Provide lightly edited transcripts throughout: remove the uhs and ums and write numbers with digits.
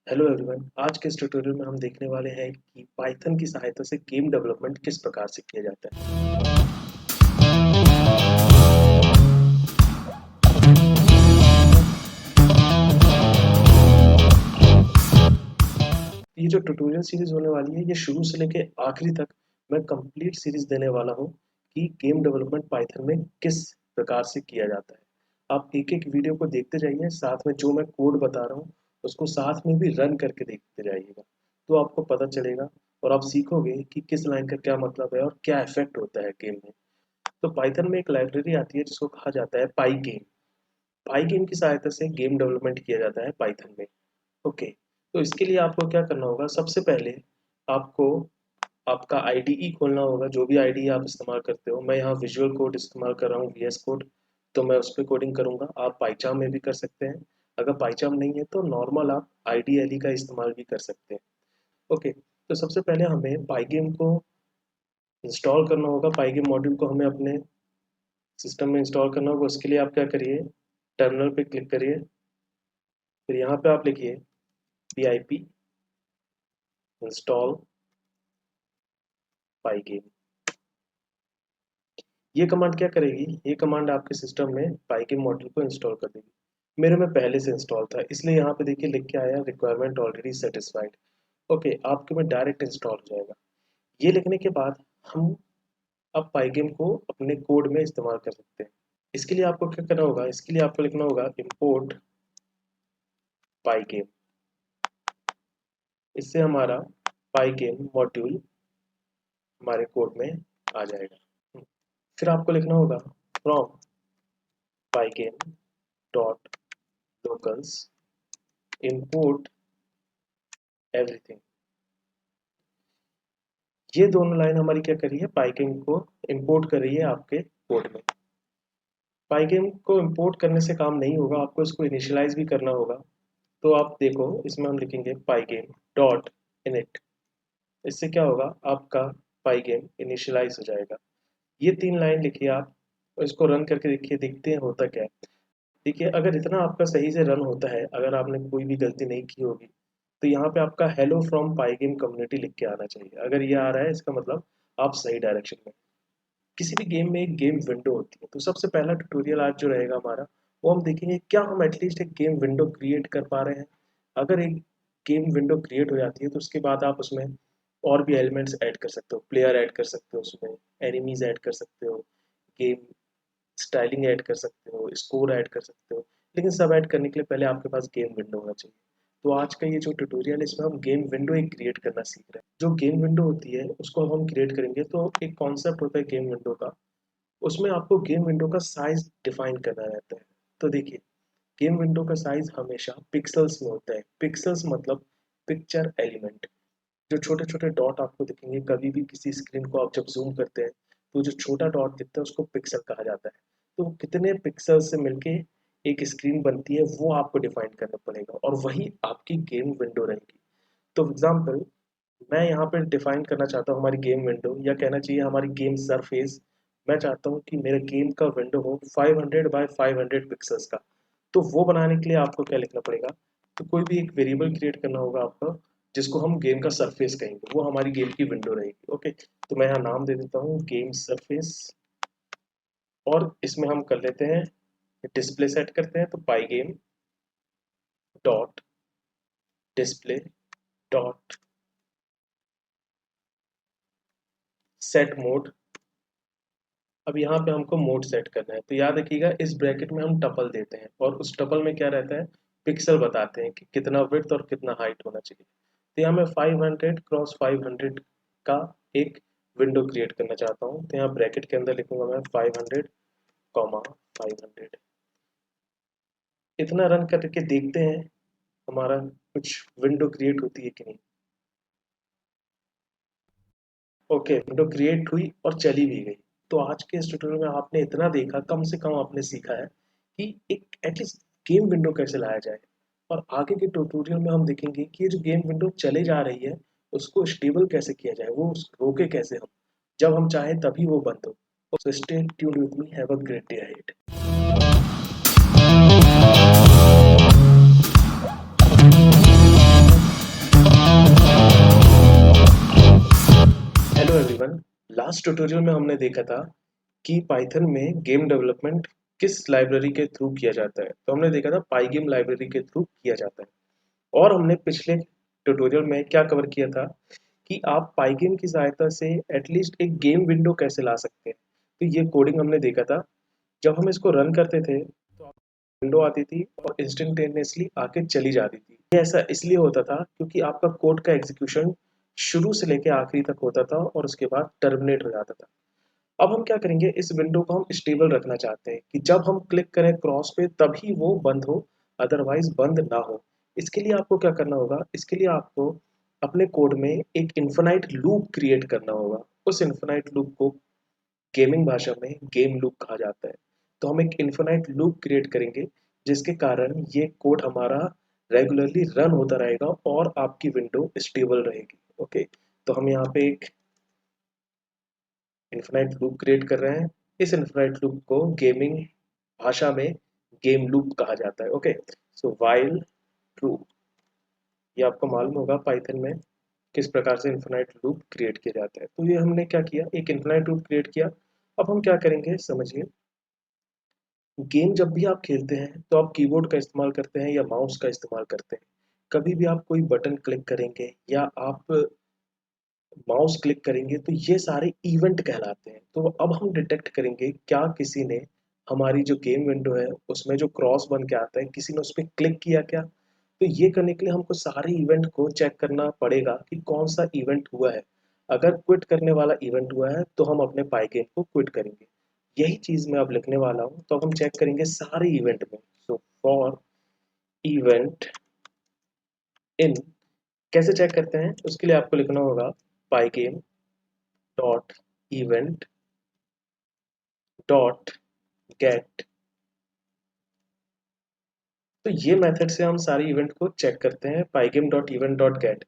Hello everyone. आज के इस ट्यूटोरियल में हम देखने वाले हैं कि पाइथन की सहायता से गेम डेवलपमेंट किस प्रकार से किया जाता है। ये जो ट्यूटोरियल सीरीज होने वाली है, ये शुरू से लेके आखिरी तक मैं कंप्लीट सीरीज देने वाला हूँ कि गेम डेवलपमेंट पाइथन में किस प्रकार से किया जाता है। आप एक एक वीडियो को देखते जाइए, साथ में जो मैं कोड बता रहा हूँ उसको साथ में भी रन करके देखते जाइएगा, तो आपको पता चलेगा और आप सीखोगे कि किस लाइन का क्या मतलब है और क्या इफेक्ट होता है गेम में। तो पाइथन में एक लाइब्रेरी आती है जिसको कहा जाता है पाई गेम। पाई गेम की सहायता से गेम डेवलपमेंट किया जाता है पाइथन में। ओके, तो इसके लिए आपको क्या करना होगा, सबसे पहले आपको आपका आईडीई खोलना होगा। जो भी आईडीई आप इस्तेमाल करते हो, मैं यहाँ विजुअल कोड इस्तेमाल कर रहा हूँ, वीएस कोड, तो मैं उस पर कोडिंग करूँगा। आप पाइचार्म में भी कर सकते हैं। अगर पाइचार्म नहीं है तो नॉर्मल आप आईडीएलई का इस्तेमाल भी कर सकते हैं। ओके, तो सबसे पहले हमें पाई गेम को इंस्टॉल करना होगा। पाई गेम मॉड्यूल को हमें अपने सिस्टम में इंस्टॉल करना होगा। उसके लिए आप क्या करिए, टर्मिनल पे क्लिक करिए, फिर यहाँ पे आप लिखिए pip इंस्टॉल पाई गेम। ये कमांड क्या करेगी, ये कमांड आपके सिस्टम में पाई गेम मॉड्यूल को इंस्टॉल कर देगी। मेरे में पहले से इंस्टॉल था, इसलिए यहाँ पे देखिए लिख के आया रिक्वायरमेंट ऑलरेडी सेटिस्फाइड। ओके, आपके में डायरेक्ट इंस्टॉल हो जाएगा। ये लिखने के बाद हम अब पाई गेम को अपने कोड में इस्तेमाल कर सकते हैं। इसके लिए आपको क्या करना होगा, इसके लिए आपको लिखना होगा import पाई गेम। इससे हमारा पाई गेम मॉड्यूल हमारे कोड में आ जाएगा। फिर आपको लिखना होगा from pygame dot locals import everything. ये दोनों लाइन हमारी क्या कर रही है, पाइगेम को इंपोर्ट कर रही है आपके कोड में। पाइगेम को इंपोर्ट करने से काम नहीं होगा, आपको इसको इनिशियलाइज भी करना होगा। तो आप देखो, इसमें हम लिखेंगे पाइगेम डॉट इनिट। इससे क्या होगा, आपका पाइगेम इनिशियलाइज हो जाएगा। ये 3 लाइन लिखिए आप, और इसको रन करके देखिए, देखते हैं होता क्या है। देखिए, अगर इतना आपका सही से रन होता है, अगर आपने कोई भी गलती नहीं की होगी, तो यहाँ पे आपका हेलो फ्रॉम पाइगेम कम्युनिटी लिख के आना चाहिए। अगर ये आ रहा है, इसका मतलब आप सही डायरेक्शन में। किसी भी गेम में एक गेम विंडो होती है, तो सबसे पहला ट्यूटोरियल आज जो रहेगा हमारा, वो हम देखेंगे क्या हम एटलीस्ट एक गेम विंडो क्रिएट कर पा रहे हैं। अगर एक गेम विंडो क्रिएट हो जाती है तो उसके बाद आप उसमें और भी एलिमेंट्स ऐड कर सकते हो, प्लेयर ऐड कर सकते हो, उसमें एनिमीज ऐड कर सकते हो, गेम स्टाइलिंग ऐड कर सकते हो, स्कोर ऐड कर सकते हो। लेकिन सब ऐड करने के लिए पहले आपके पास गेम विंडो होना चाहिए। तो आज का ये जो ट्यूटोरियल है, इसमें हम गेम विंडो एक क्रिएट करना सीख रहे हैं। जो गेम विंडो होती है उसको हम क्रिएट करेंगे, तो एक कॉन्सेप्ट होता है गेम विंडो का। उसमें आपको गेम विंडो का साइज डिफाइन करना रहता है। तो देखिए, गेम विंडो का साइज हमेशा पिक्सल्स में होता है। पिक्सल्स मतलब पिक्चर एलिमेंट। जो छोटे छोटे डॉट आपको दिखेंगे, कभी भी किसी स्क्रीन को आप जब जूम करते हैं, तो जो छोटा डॉट दिखता है उसको पिक्सल कहा जाता है। तो कितने पिक्सल से मिलके एक स्क्रीन बनती है, वो आपको डिफाइन करना पड़ेगा, और वही आपकी गेम विंडो रहेगी। तो एग्जाम्पल, मैं यहाँ पर डिफाइन करना चाहता हूँ हमारी गेम विंडो, या कहना चाहिए हमारी गेम सरफेस। मैं चाहता हूँ कि मेरे गेम का विंडो हो 500 बाय 500 पिक्सल्स का। तो वो बनाने के लिए आपको क्या लिखना पड़ेगा, तो कोई भी एक वेरिएबल क्रिएट करना होगा आपका, जिसको हम गेम का सरफेस कहेंगे, वो हमारी गेम की विंडो रहेगी। ओके, तो मैं यहाँ नाम दे देता हूँ गेम सरफेस, और इसमें हम कर लेते हैं डिस्प्ले सेट करते हैं। तो pygame dot display dot set mode. अब यहाँ पे हमको मोड सेट करना है, तो याद रखिएगा इस ब्रैकेट में हम टपल देते हैं, और उस टपल में क्या रहता है, पिक्सल बताते हैं कि कितना विड्थ और कितना हाइट होना चाहिए। तो यहाँ मैं 500 क्रॉस 500 का एक विंडो क्रिएट करना चाहता हूँ। तो यहाँ ब्रैकेट के अंदर लिखूंगा मैं 500 कॉमा 500। इतना रन करके देखते हैं हमारा कुछ विंडो क्रिएट होती है कि नहीं। ओके, विंडो क्रिएट हुई और चली भी गई। तो आज के इस ट्यूटोरियल में आपने इतना देखा, कम से कम आपने सीखा है कि एक एटलीस्ट गेम विंडो कैसे लाया जाए। और आगे के ट्यूटोरियल में हम देखेंगे कि ये जो गेम विंडो चले जा रही है, उसको स्टेबल कैसे किया जाए, वो रोके कैसे हम, जब हम चाहें तभी वो बंद हो। So stay tuned with me. Have a great day ahead. Last tutorial में हमने देखा था कि पाइथन में गेम डेवलपमेंट किस लाइब्रेरी के थ्रू किया जाता है। तो हमने देखा था पाइगेम लाइब्रेरी के थ्रू किया जाता है। और हमने पिछले ट्यूटोरियल में क्या कवर किया था कि आप पाइगेम की सहायता से एटलीस्ट एक गेम विंडो कैसे ला सकते हैं। तो ये कोडिंग हमने देखा था। जब हम इसको रन करते थे तो विंडो आती थी और इंस्टेंटेनियसली आके चली जाती थी। ये ऐसा इसलिए होता था क्योंकि आपका कोड का एग्जीक्यूशन शुरू से लेकर आखिरी तक होता था और उसके बाद टर्मिनेट हो जाता था। अब हम क्या करेंगे, इस विंडो को हम स्टेबल रखना चाहते हैं कि जब हम क्लिक करें क्रॉस पे तभी वो बंद हो, अदरवाइज बंद ना हो। इसके लिए आपको क्या करना होगा, इसके लिए आपको अपने कोड में एक इन्फिनाइट लूप क्रिएट करना होगा। उस इन्फिनाइट लूप को गेमिंग भाषा में गेम लूप कहा जाता है। तो हम एक इन्फिनाइट लूप क्रिएट करेंगे जिसके कारण ये कोड हमारा रेगुलरली रन होता रहेगा और आपकी विंडो स्टेबल रहेगी। ओके, तो हम यहाँ पे एक इन्फिनाइट लूप क्रिएट कर रहे हैं। इस इन्फिनाइट लूप को गेमिंग भाषा में गेम लूप कहा जाता है। ओके, सो व्हाइल ट्रू, ये आपको मालूम होगा पाइथन में किस प्रकार से इन्फिनाइट लूप क्रिएट किया जाता है। तो ये हमने क्या किया, एक इन्फिनाइट लूप क्रिएट किया। अब हम क्या करेंगे समझिए, गेम जब भी आप खेलते हैं तो आप कीबोर्ड का इस्तेमाल करते हैं या माउस का इस्तेमाल करते हैं। कभी भी आप कोई बटन क्लिक करेंगे या आप माउस क्लिक करेंगे तो ये सारे इवेंट कहलाते हैं। तो अब हम डिटेक्ट करेंगे क्या किसी ने हमारी जो गेम विंडो है उसमें जो क्रॉस बन के आता है, किसी ने उस पर क्लिक किया क्या। तो ये करने के लिए हमको सारे इवेंट को चेक करना पड़ेगा कि कौन सा इवेंट हुआ है। अगर क्विट करने वाला इवेंट हुआ है तो हम अपने पाई गेम को क्विट करेंगे। यही चीज मैं अब लिखने वाला हूँ। तो अब हम चेक करेंगे सारे इवेंट में। सो फॉर इवेंट इन, कैसे चेक करते हैं उसके लिए आपको लिखना होगा pygame dot event dot gate. तो ये मेथड से हम सारी इवेंट को चेक करते हैं, पाइगेम डॉट इवेंट डॉट गेट।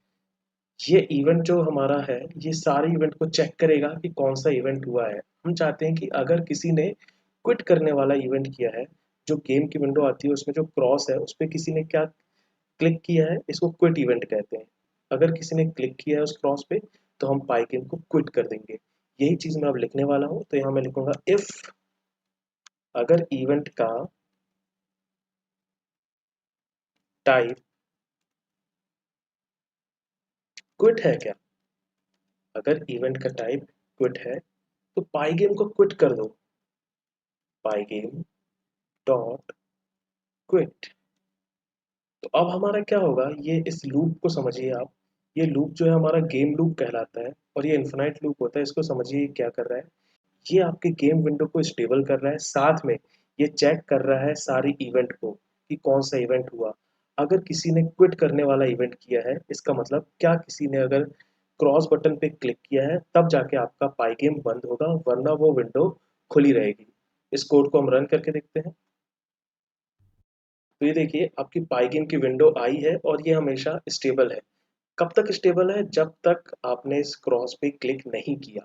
ये इवेंट जो हमारा है ये सारे इवेंट को चेक करेगा कि कौन सा इवेंट हुआ है। हम चाहते हैं कि अगर किसी ने क्विट करने वाला इवेंट किया है, जो गेम की विंडो आती है उसमें जो क्रॉस है उस पर किसी ने क्या क्लिक किया है, इसको क्विट इवेंट कहते हैं। अगर किसी ने क्लिक किया है उस क्रॉस पे तो हम पाइगेम को क्विट कर देंगे। यही चीज मैं अब लिखने वाला हूँ। तो यहाँ मैं लिखूंगा इफ, अगर इवेंट का टाइप क्विट है क्या, अगर इवेंट का टाइप क्विट है तो पाइगेम को क्विट कर दो, पाइगेम डॉट क्विट। तो अब हमारा क्या होगा, ये इस लूप को समझिए आप। ये लूप जो है हमारा गेम लूप कहलाता है और ये इन्फिनाइट लूप होता है। इसको समझिए ये क्या कर रहा है, ये आपके गेम विंडो को स्टेबल कर रहा है, साथ में ये चेक कर रहा है सारी इवेंट को कि कौन सा इवेंट हुआ। अगर किसी ने क्विट करने वाला इवेंट किया है, इसका मतलब क्या किसी ने अगर क्रॉस बटन पे क्लिक किया है तब जाके आपका पाई गेम बंद होगा, वरना वो विंडो खुली रहेगी। इस कोड को हम रन करके देखते हैं। तो ये देखिए आपकी पाई गेम की विंडो आई है और ये हमेशा स्टेबल है। कब तक स्टेबल है, जब तक आपने इस क्रॉस पे क्लिक नहीं किया।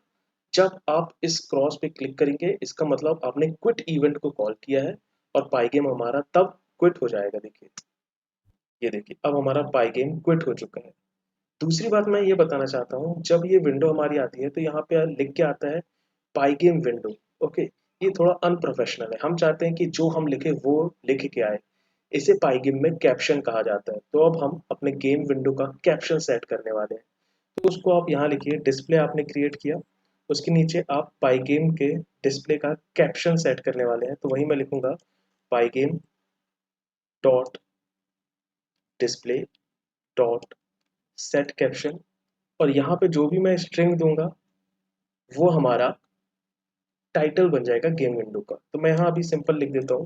जब आप इस क्रॉस पे क्लिक करेंगे इसका मतलब आपने क्विट इवेंट को कॉल किया है और पाई गेम हमारा तब क्विट हो जाएगा। देखिए, ये देखिए अब हमारा पाई गेम क्विट हो चुका है। दूसरी बात मैं ये बताना चाहता हूँ, जब ये विंडो हमारी आती है तो यहाँ पे लिख के आता है पाइगेम विंडो। ओके, ये थोड़ा अनप्रोफेशनल है। हम चाहते हैं कि जो हम लिखे वो लिख के आए। इसे पाइगेम में कैप्शन कहा जाता है। तो अब हम अपने गेम विंडो का कैप्शन सेट करने वाले हैं। तो उसको आप यहाँ लिखिए, डिस्प्ले आपने क्रिएट किया, उसके नीचे आप पाइगेम के डिस्प्ले का कैप्शन सेट करने वाले हैं। तो वही मैं लिखूंगा pygame dot display dot set caption. और यहाँ पे जो भी मैं स्ट्रिंग दूंगा वो हमारा टाइटल बन जाएगा गेम विंडो का। तो मैं यहाँ अभी सिंपल लिख देता हूँ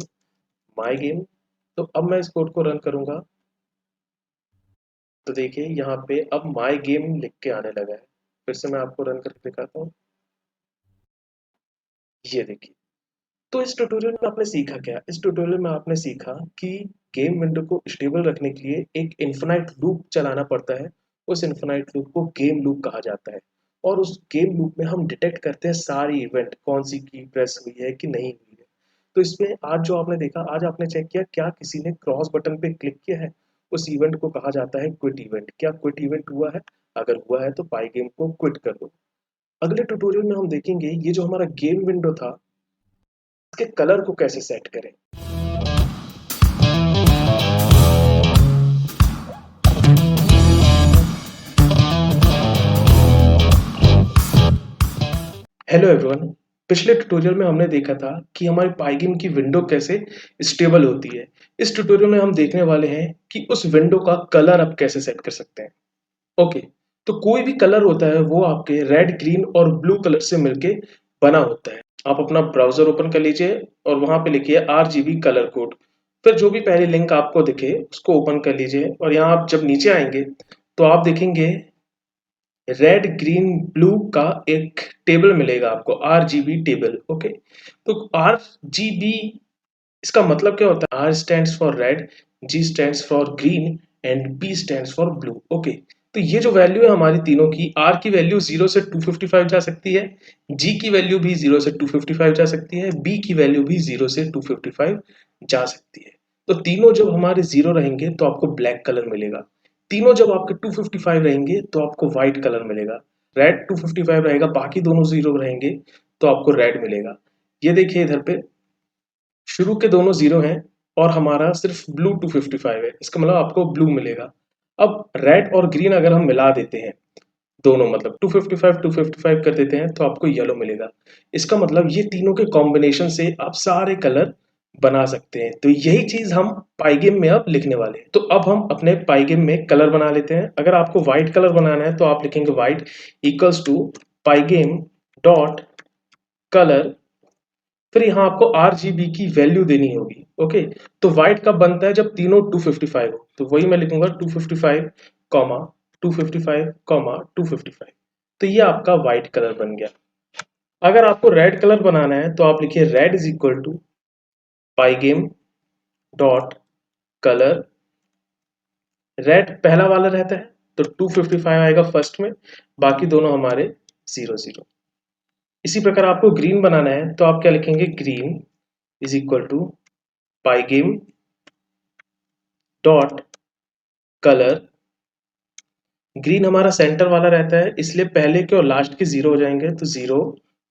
माई गेम। तो अब मैं इस कोड को रन करूंगा तो देखिए यहाँ पे अब माई गेम लिख के आने लगा है। फिर से मैं आपको रन करके दिखाता हूँ, ये देखिए। तो इस ट्यूटोरियल में आपने सीखा क्या, इस ट्यूटोरियल में आपने सीखा कि गेम विंडो को स्टेबल रखने के लिए एक इन्फिनाइट लूप चलाना पड़ता है। उस इन्फिनाइट लूप को गेम लूप कहा जाता है। और उस गेम लूप में हम डिटेक्ट करते हैं सारी इवेंट, कौन सी की प्रेस हुई है कि नहीं हुई है। तो इसमें आज जो आपने देखा, आज आपने चेक किया क्या किसी ने क्रॉस बटन पे क्लिक किया है, उस इवेंट को कहा जाता है क्विट इवेंट। क्या क्विट इवेंट हुआ है, अगर हुआ है तो पाई गेम को क्विट कर दो। अगले ट्यूटोरियल में हम देखेंगे ये जो हमारा गेम विंडो था इसके कलर को कैसे सेट करें। हेलो एवरीवन, पिछले ट्यूटोरियल में हमने देखा था कि हमारी पाइगेम की विंडो कैसे स्टेबल होती है। इस ट्यूटोरियल में हम देखने वाले हैं कि उस विंडो का कलर आप कैसे सेट कर सकते हैं। ओके, तो कोई भी कलर होता है वो आपके रेड, ग्रीन और ब्लू कलर से मिलके बना होता है। आप अपना ब्राउजर ओपन कर लीजिए और वहां पे लिखिए RGB कलर कोड। फिर जो भी पहली लिंक आपको दिखे उसको ओपन कर लीजिए और यहाँ आप जब नीचे आएंगे तो आप देखेंगे रेड, ग्रीन, ब्लू का एक टेबल मिलेगा आपको, RGB टेबल। ओके, तो RGB इसका मतलब क्या होता है? R stands for red, G stands for green and B stands for blue. Okay, तो ये जो वैल्यू है हमारी तीनों की, R की वैल्यू 0 से 255 जा सकती है, G की वैल्यू भी 0 से 255 जा सकती है, B की वैल्यू भी 0 से 255 जा सकती है। तो तीनों जब हमारे 0 रहेंगे तो आपको ब्लैक कलर मिलेगा, तीनों जब आपके 255 रहेंगे तो आपको व्हाइट कलर मिलेगा। रेड 255 रहेगा, बाकी दोनों 0 रहेंगे तो आपको रेड मिलेगा। ये देखिए इधर पे शुरू के दोनों 0 हैं और हमारा सिर्फ ब्लू 255 है, इसका मतलब आपको ब्लू मिलेगा। अब रेड और ग्रीन अगर हम मिला देते हैं दोनों, मतलब 255 कर देते हैं तो आपको येलो मिलेगा। इसका मतलब ये तीनों के कॉम्बिनेशन से आप सारे कलर बना सकते हैं। तो यही चीज हम पाइगेम में अब लिखने वाले हैं। तो अब हम अपने पाइगेम में कलर बना लेते हैं। अगर आपको व्हाइट कलर बनाना है तो आप लिखेंगे white equals to pygame dot colour, फिर यहाँ आपको RGB की वैल्यू देनी होगी। ओके, तो व्हाइट कब बनता है? जब तीनों 255 हो, तो वही मैं लिखूंगा 255 कॉमा 255 कॉमा 255। तो ये आपका व्हाइट कलर बन गया। अगर आपको रेड कलर बनाना है तो आप लिखिए red is equal to pygame dot colour. Red पहला वाला रहता है तो 255 आएगा फर्स्ट में, बाकी दोनों हमारे 0 0। इसी प्रकार आपको ग्रीन बनाना है तो आप क्या लिखेंगे? Green is equal to pygame dot colour. Green हमारा सेंटर वाला रहता है इसलिए पहले के और लास्ट के 0 हो जाएंगे, तो 0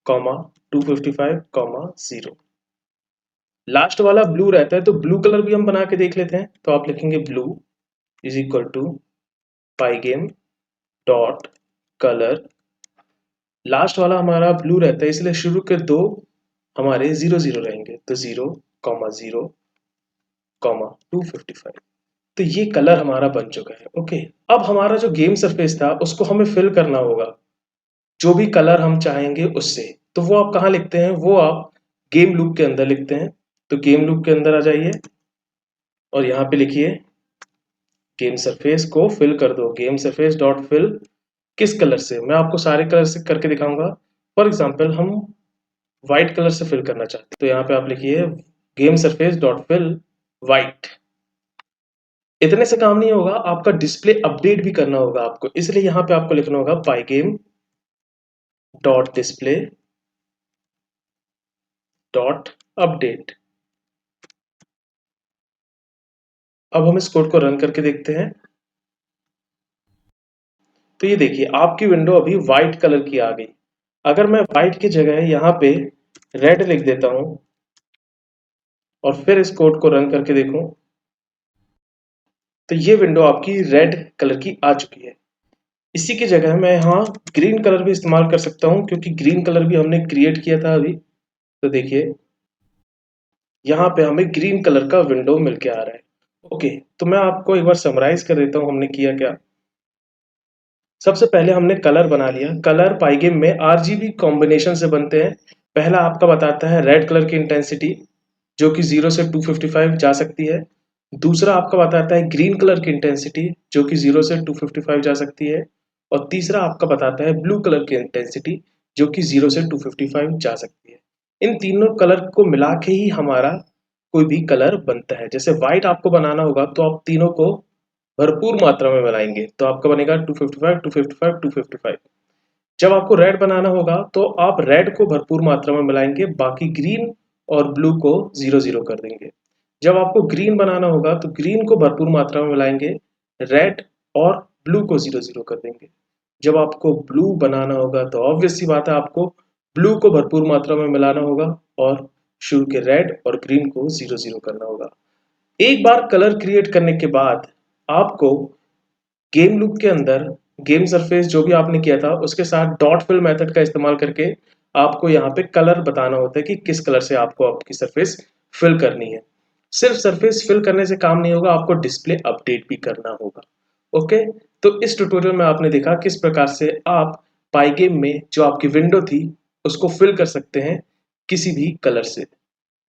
कॉमा 255 कॉमा 0। लास्ट वाला ब्लू रहता है तो ब्लू कलर भी हम बना के देख लेते हैं, तो आप लिखेंगे blue is equal to pygame dot colour. Last वाला हमारा ब्लू रहता है इसलिए शुरू के दो हमारे 0 0 रहेंगे, तो 0 कॉमा 0 कॉमा 255। तो ये कलर हमारा बन चुका है। ओके, अब हमारा जो गेम सरफेस था उसको हमें फिल करना होगा जो भी कलर हम चाहेंगे उससे। तो वो आप कहाँ लिखते हैं? वो आप गेम लूप के अंदर लिखते हैं। तो गेम लूप के अंदर आ जाइए और यहाँ पे लिखिए गेम सरफेस को फिल कर दो। गेम सरफेस डॉट फिल किस कलर से? मैं आपको सारे कलर से करके दिखाऊंगा। फॉर एग्जाम्पल हम व्हाइट कलर से फिल करना चाहते हैं तो यहाँ पे आप लिखिए game surface dot fill white. इतने से काम नहीं होगा, आपका डिस्प्ले अपडेट भी करना होगा आपको, इसलिए यहाँ पे आपको लिखना होगा pygame dot display dot update. अब हम इस कोड को रन करके देखते हैं। तो ये देखिए आपकी विंडो अभी व्हाइट कलर की आ गई। अगर मैं व्हाइट की जगह यहाँ पे रेड लिख देता हूं और फिर इस कोड को रन करके देखूं तो ये विंडो आपकी रेड कलर की आ चुकी है। इसी की जगह मैं यहाँ ग्रीन कलर भी इस्तेमाल कर सकता हूँ क्योंकि ग्रीन कलर भी हमने क्रिएट किया था अभी। तो देखिए यहाँ पे हमें ग्रीन कलर का विंडो मिल के आ रहा है। ओके, तो मैं आपको एक बार समराइज कर देता हूँ हमने किया क्या। सबसे पहले हमने कलर बना लिया। कलर पाइगेम में RGB कॉम्बिनेशन से बनते हैं। पहला आपका बताता है रेड कलर की इंटेंसिटी जो कि 0 से 255 जा सकती है। दूसरा आपका बताता है ग्रीन कलर की इंटेंसिटी जो कि 0 से 255 जा सकती है। और तीसरा आपका बताता है ब्लू कलर की इंटेंसिटी जो कि 0 से 255 जा सकती है। इन तीनों कलर को मिला के ही हमारा कोई भी कलर बनता है। जैसे व्हाइट आपको बनाना होगा तो आप तीनों को भरपूर मात्रा में बनाएंगे तो आपका बनेगा 255 255 255। जब आपको रेड बनाना होगा तो आप रेड को भरपूर मात्रा में मिलाएंगे, बाकी ग्रीन और ब्लू को 0 0 कर देंगे। जब आपको ग्रीन बनाना होगा तो ग्रीन को भरपूर मात्रा में मिलाएंगे, रेड और ब्लू को 0 0 कर देंगे। जब आपको ब्लू बनाना होगा तो ऑब्वियस सी बात है आपको ब्लू को भरपूर मात्रा में मिलाना होगा और शुरू के रेड और ग्रीन को 0 0 करना होगा। एक बार कलर क्रिएट करने के बाद आपको गेम लूप के अंदर गेम सरफेस जो भी आपने किया था उसके साथ डॉट फिल मेथड का इस्तेमाल करके आपको यहाँ पे कलर बताना होता है कि किस कलर से आपको आपकी सरफेस फिल करनी है। सिर्फ सरफेस फिल करने से काम नहीं होगा, आपको डिस्प्ले अपडेट भी करना होगा। ओके, तो इस ट्यूटोरियल में आपने देखा किस प्रकार से आप पाइगेम में जो आपकी विंडो थी उसको फिल कर सकते हैं किसी भी कलर से।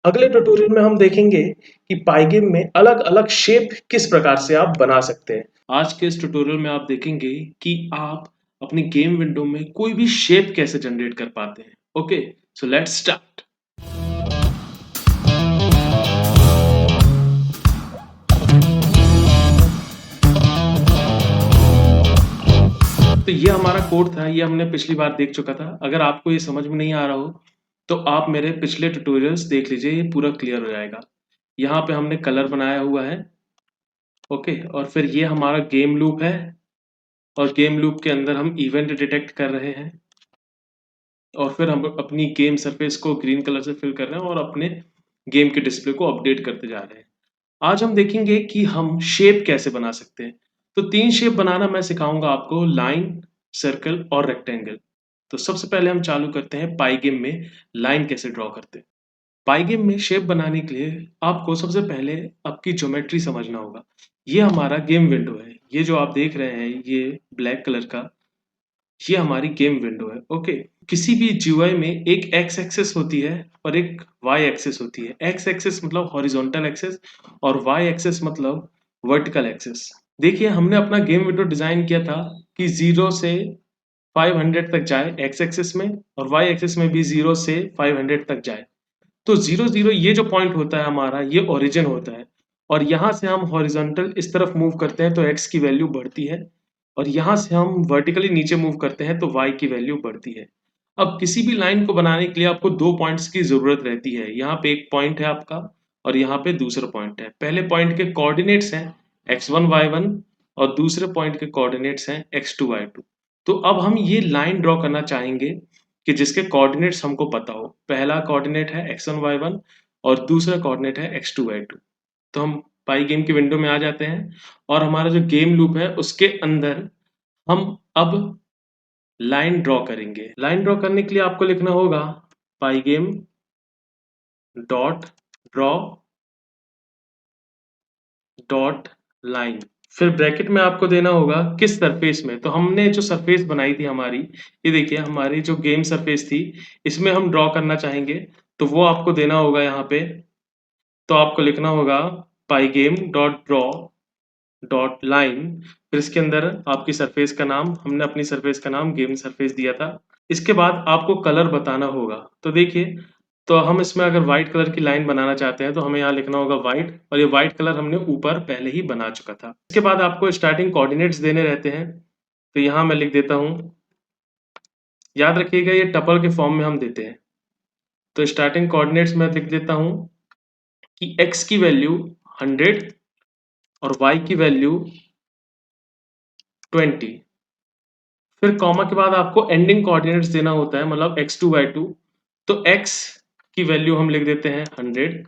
अगले ट्यूटोरियल में हम देखेंगे कि पाइगेम में अलग अलग शेप किस प्रकार से आप बना सकते हैं। आज के इस ट्यूटोरियल में आप देखेंगे कि आप अपनी गेम विंडो में कोई भी शेप कैसे जनरेट कर पाते हैं। Okay, so let's start. तो ये हमारा कोड था, ये हमने पिछली बार देख चुका था। अगर आपको ये समझ में नहीं आ रहा हो तो आप मेरे पिछले ट्यूटोरियल्स देख लीजिए, ये पूरा क्लियर हो जाएगा। यहाँ पे हमने कलर बनाया हुआ है। ओके, और फिर ये हमारा गेम लूप है और गेम लूप के अंदर हम इवेंट डिटेक्ट कर रहे हैं और फिर हम अपनी गेम सरफेस को ग्रीन कलर से फिल कर रहे हैं और अपने गेम के डिस्प्ले को अपडेट करते जा रहे हैं। आज हम देखेंगे कि हम शेप कैसे बना सकते हैं। तो 3 शेप बनाना मैं सिखाऊंगा आपको, लाइन, सर्कल और रेक्टेंगल। तो सबसे पहले हम चालू करते हैं पाई गेम में लाइन कैसे ड्रॉ करते हैं। पाई गेम में शेप बनाने के लिए आपको सबसे पहले आपकी ज्योमेट्री समझना होगा। ये हमारा गेम विंडो है, ये जो आप देख रहे हैं ये ब्लैक कलर का, ये हमारी गेम विंडो है। ओके, किसी भी जीयूआई में एक एक्स एक्सिस होती है और एक वाई एक्सिस होती है। एक्स एक्सिस मतलब हॉरिजॉन्टल एक्सिस और वाई एक्सिस मतलब वर्टिकल एक्सिस। देखिए, हमने अपना गेम विंडो डिजाइन किया था कि 0 से 500 तक जाए एक्स एक्सिस में और वाई एक्सिस में भी 0 से 500 तक जाए। तो 0 0 ये जो पॉइंट होता है हमारा, ये ओरिजिन होता है और यहाँ से हम हॉरिजॉन्टल इस तरफ मूव करते हैं तो एक्स की वैल्यू बढ़ती है और यहाँ से हम वर्टिकली नीचे मूव करते हैं तो वाई की वैल्यू बढ़ती है। अब किसी भी लाइन को बनाने के लिए आपको 2 पॉइंट्स की जरूरत रहती है। यहाँ पे एक पॉइंट है आपका और यहाँ पे दूसरा पॉइंट है। पहले पॉइंट के कोऑर्डिनेट्स हैं x1 y1 और दूसरे पॉइंट के कोऑर्डिनेट्स हैं x2 y2। तो अब हम ये लाइन ड्रॉ करना चाहेंगे कि जिसके कोऑर्डिनेट्स हमको पता हो। पहला कोऑर्डिनेट है x1 y1 और दूसरा कोऑर्डिनेट है x2 y2। तो हम पाई गेम की विंडो में आ जाते हैं और हमारा जो गेम लूप है उसके अंदर हम अब लाइन ड्रॉ करेंगे। लाइन ड्रॉ करने के लिए आपको लिखना होगा pygame dot draw dot line. फिर ब्रैकेट में आपको देना होगा किस सरफेस में। तो हमने जो सरफेस बनाई थी हमारी, ये देखिए हमारी जो गेम सरफेस थी, इसमें हम ड्रॉ करना चाहेंगे तो वो आपको देना होगा यहाँ पे। तो आपको लिखना होगा pygame dot draw dot line. फिर इसके अंदर आपकी सरफेस का नाम, हमने अपनी सरफेस का नाम गेम सरफेस दिया था। इसके बाद आपको कलर बताना होगा। तो देखिए, तो हम इसमें अगर व्हाइट कलर की लाइन बनाना चाहते हैं तो हमें यहाँ लिखना होगा व्हाइट और ये व्हाइट कलर हमने ऊपर पहले ही बना चुका था। इसके बाद आपको स्टार्टिंग कोऑर्डिनेट्स देने रहते हैं। तो यहाँ मैं लिख देता हूँ, याद रखिएगा ये टपल के फॉर्म में हम देते हैं। तो स्टार्टिंग कोऑर्डिनेट्स में लिख देता हूँ कि x की वैल्यू 100 और y की वैल्यू 20। फिर कॉमा के बाद आपको एंडिंग कोऑर्डिनेट्स देना होता है, मतलब x2 y2। तो x की वैल्यू हम लिख देते हैं 100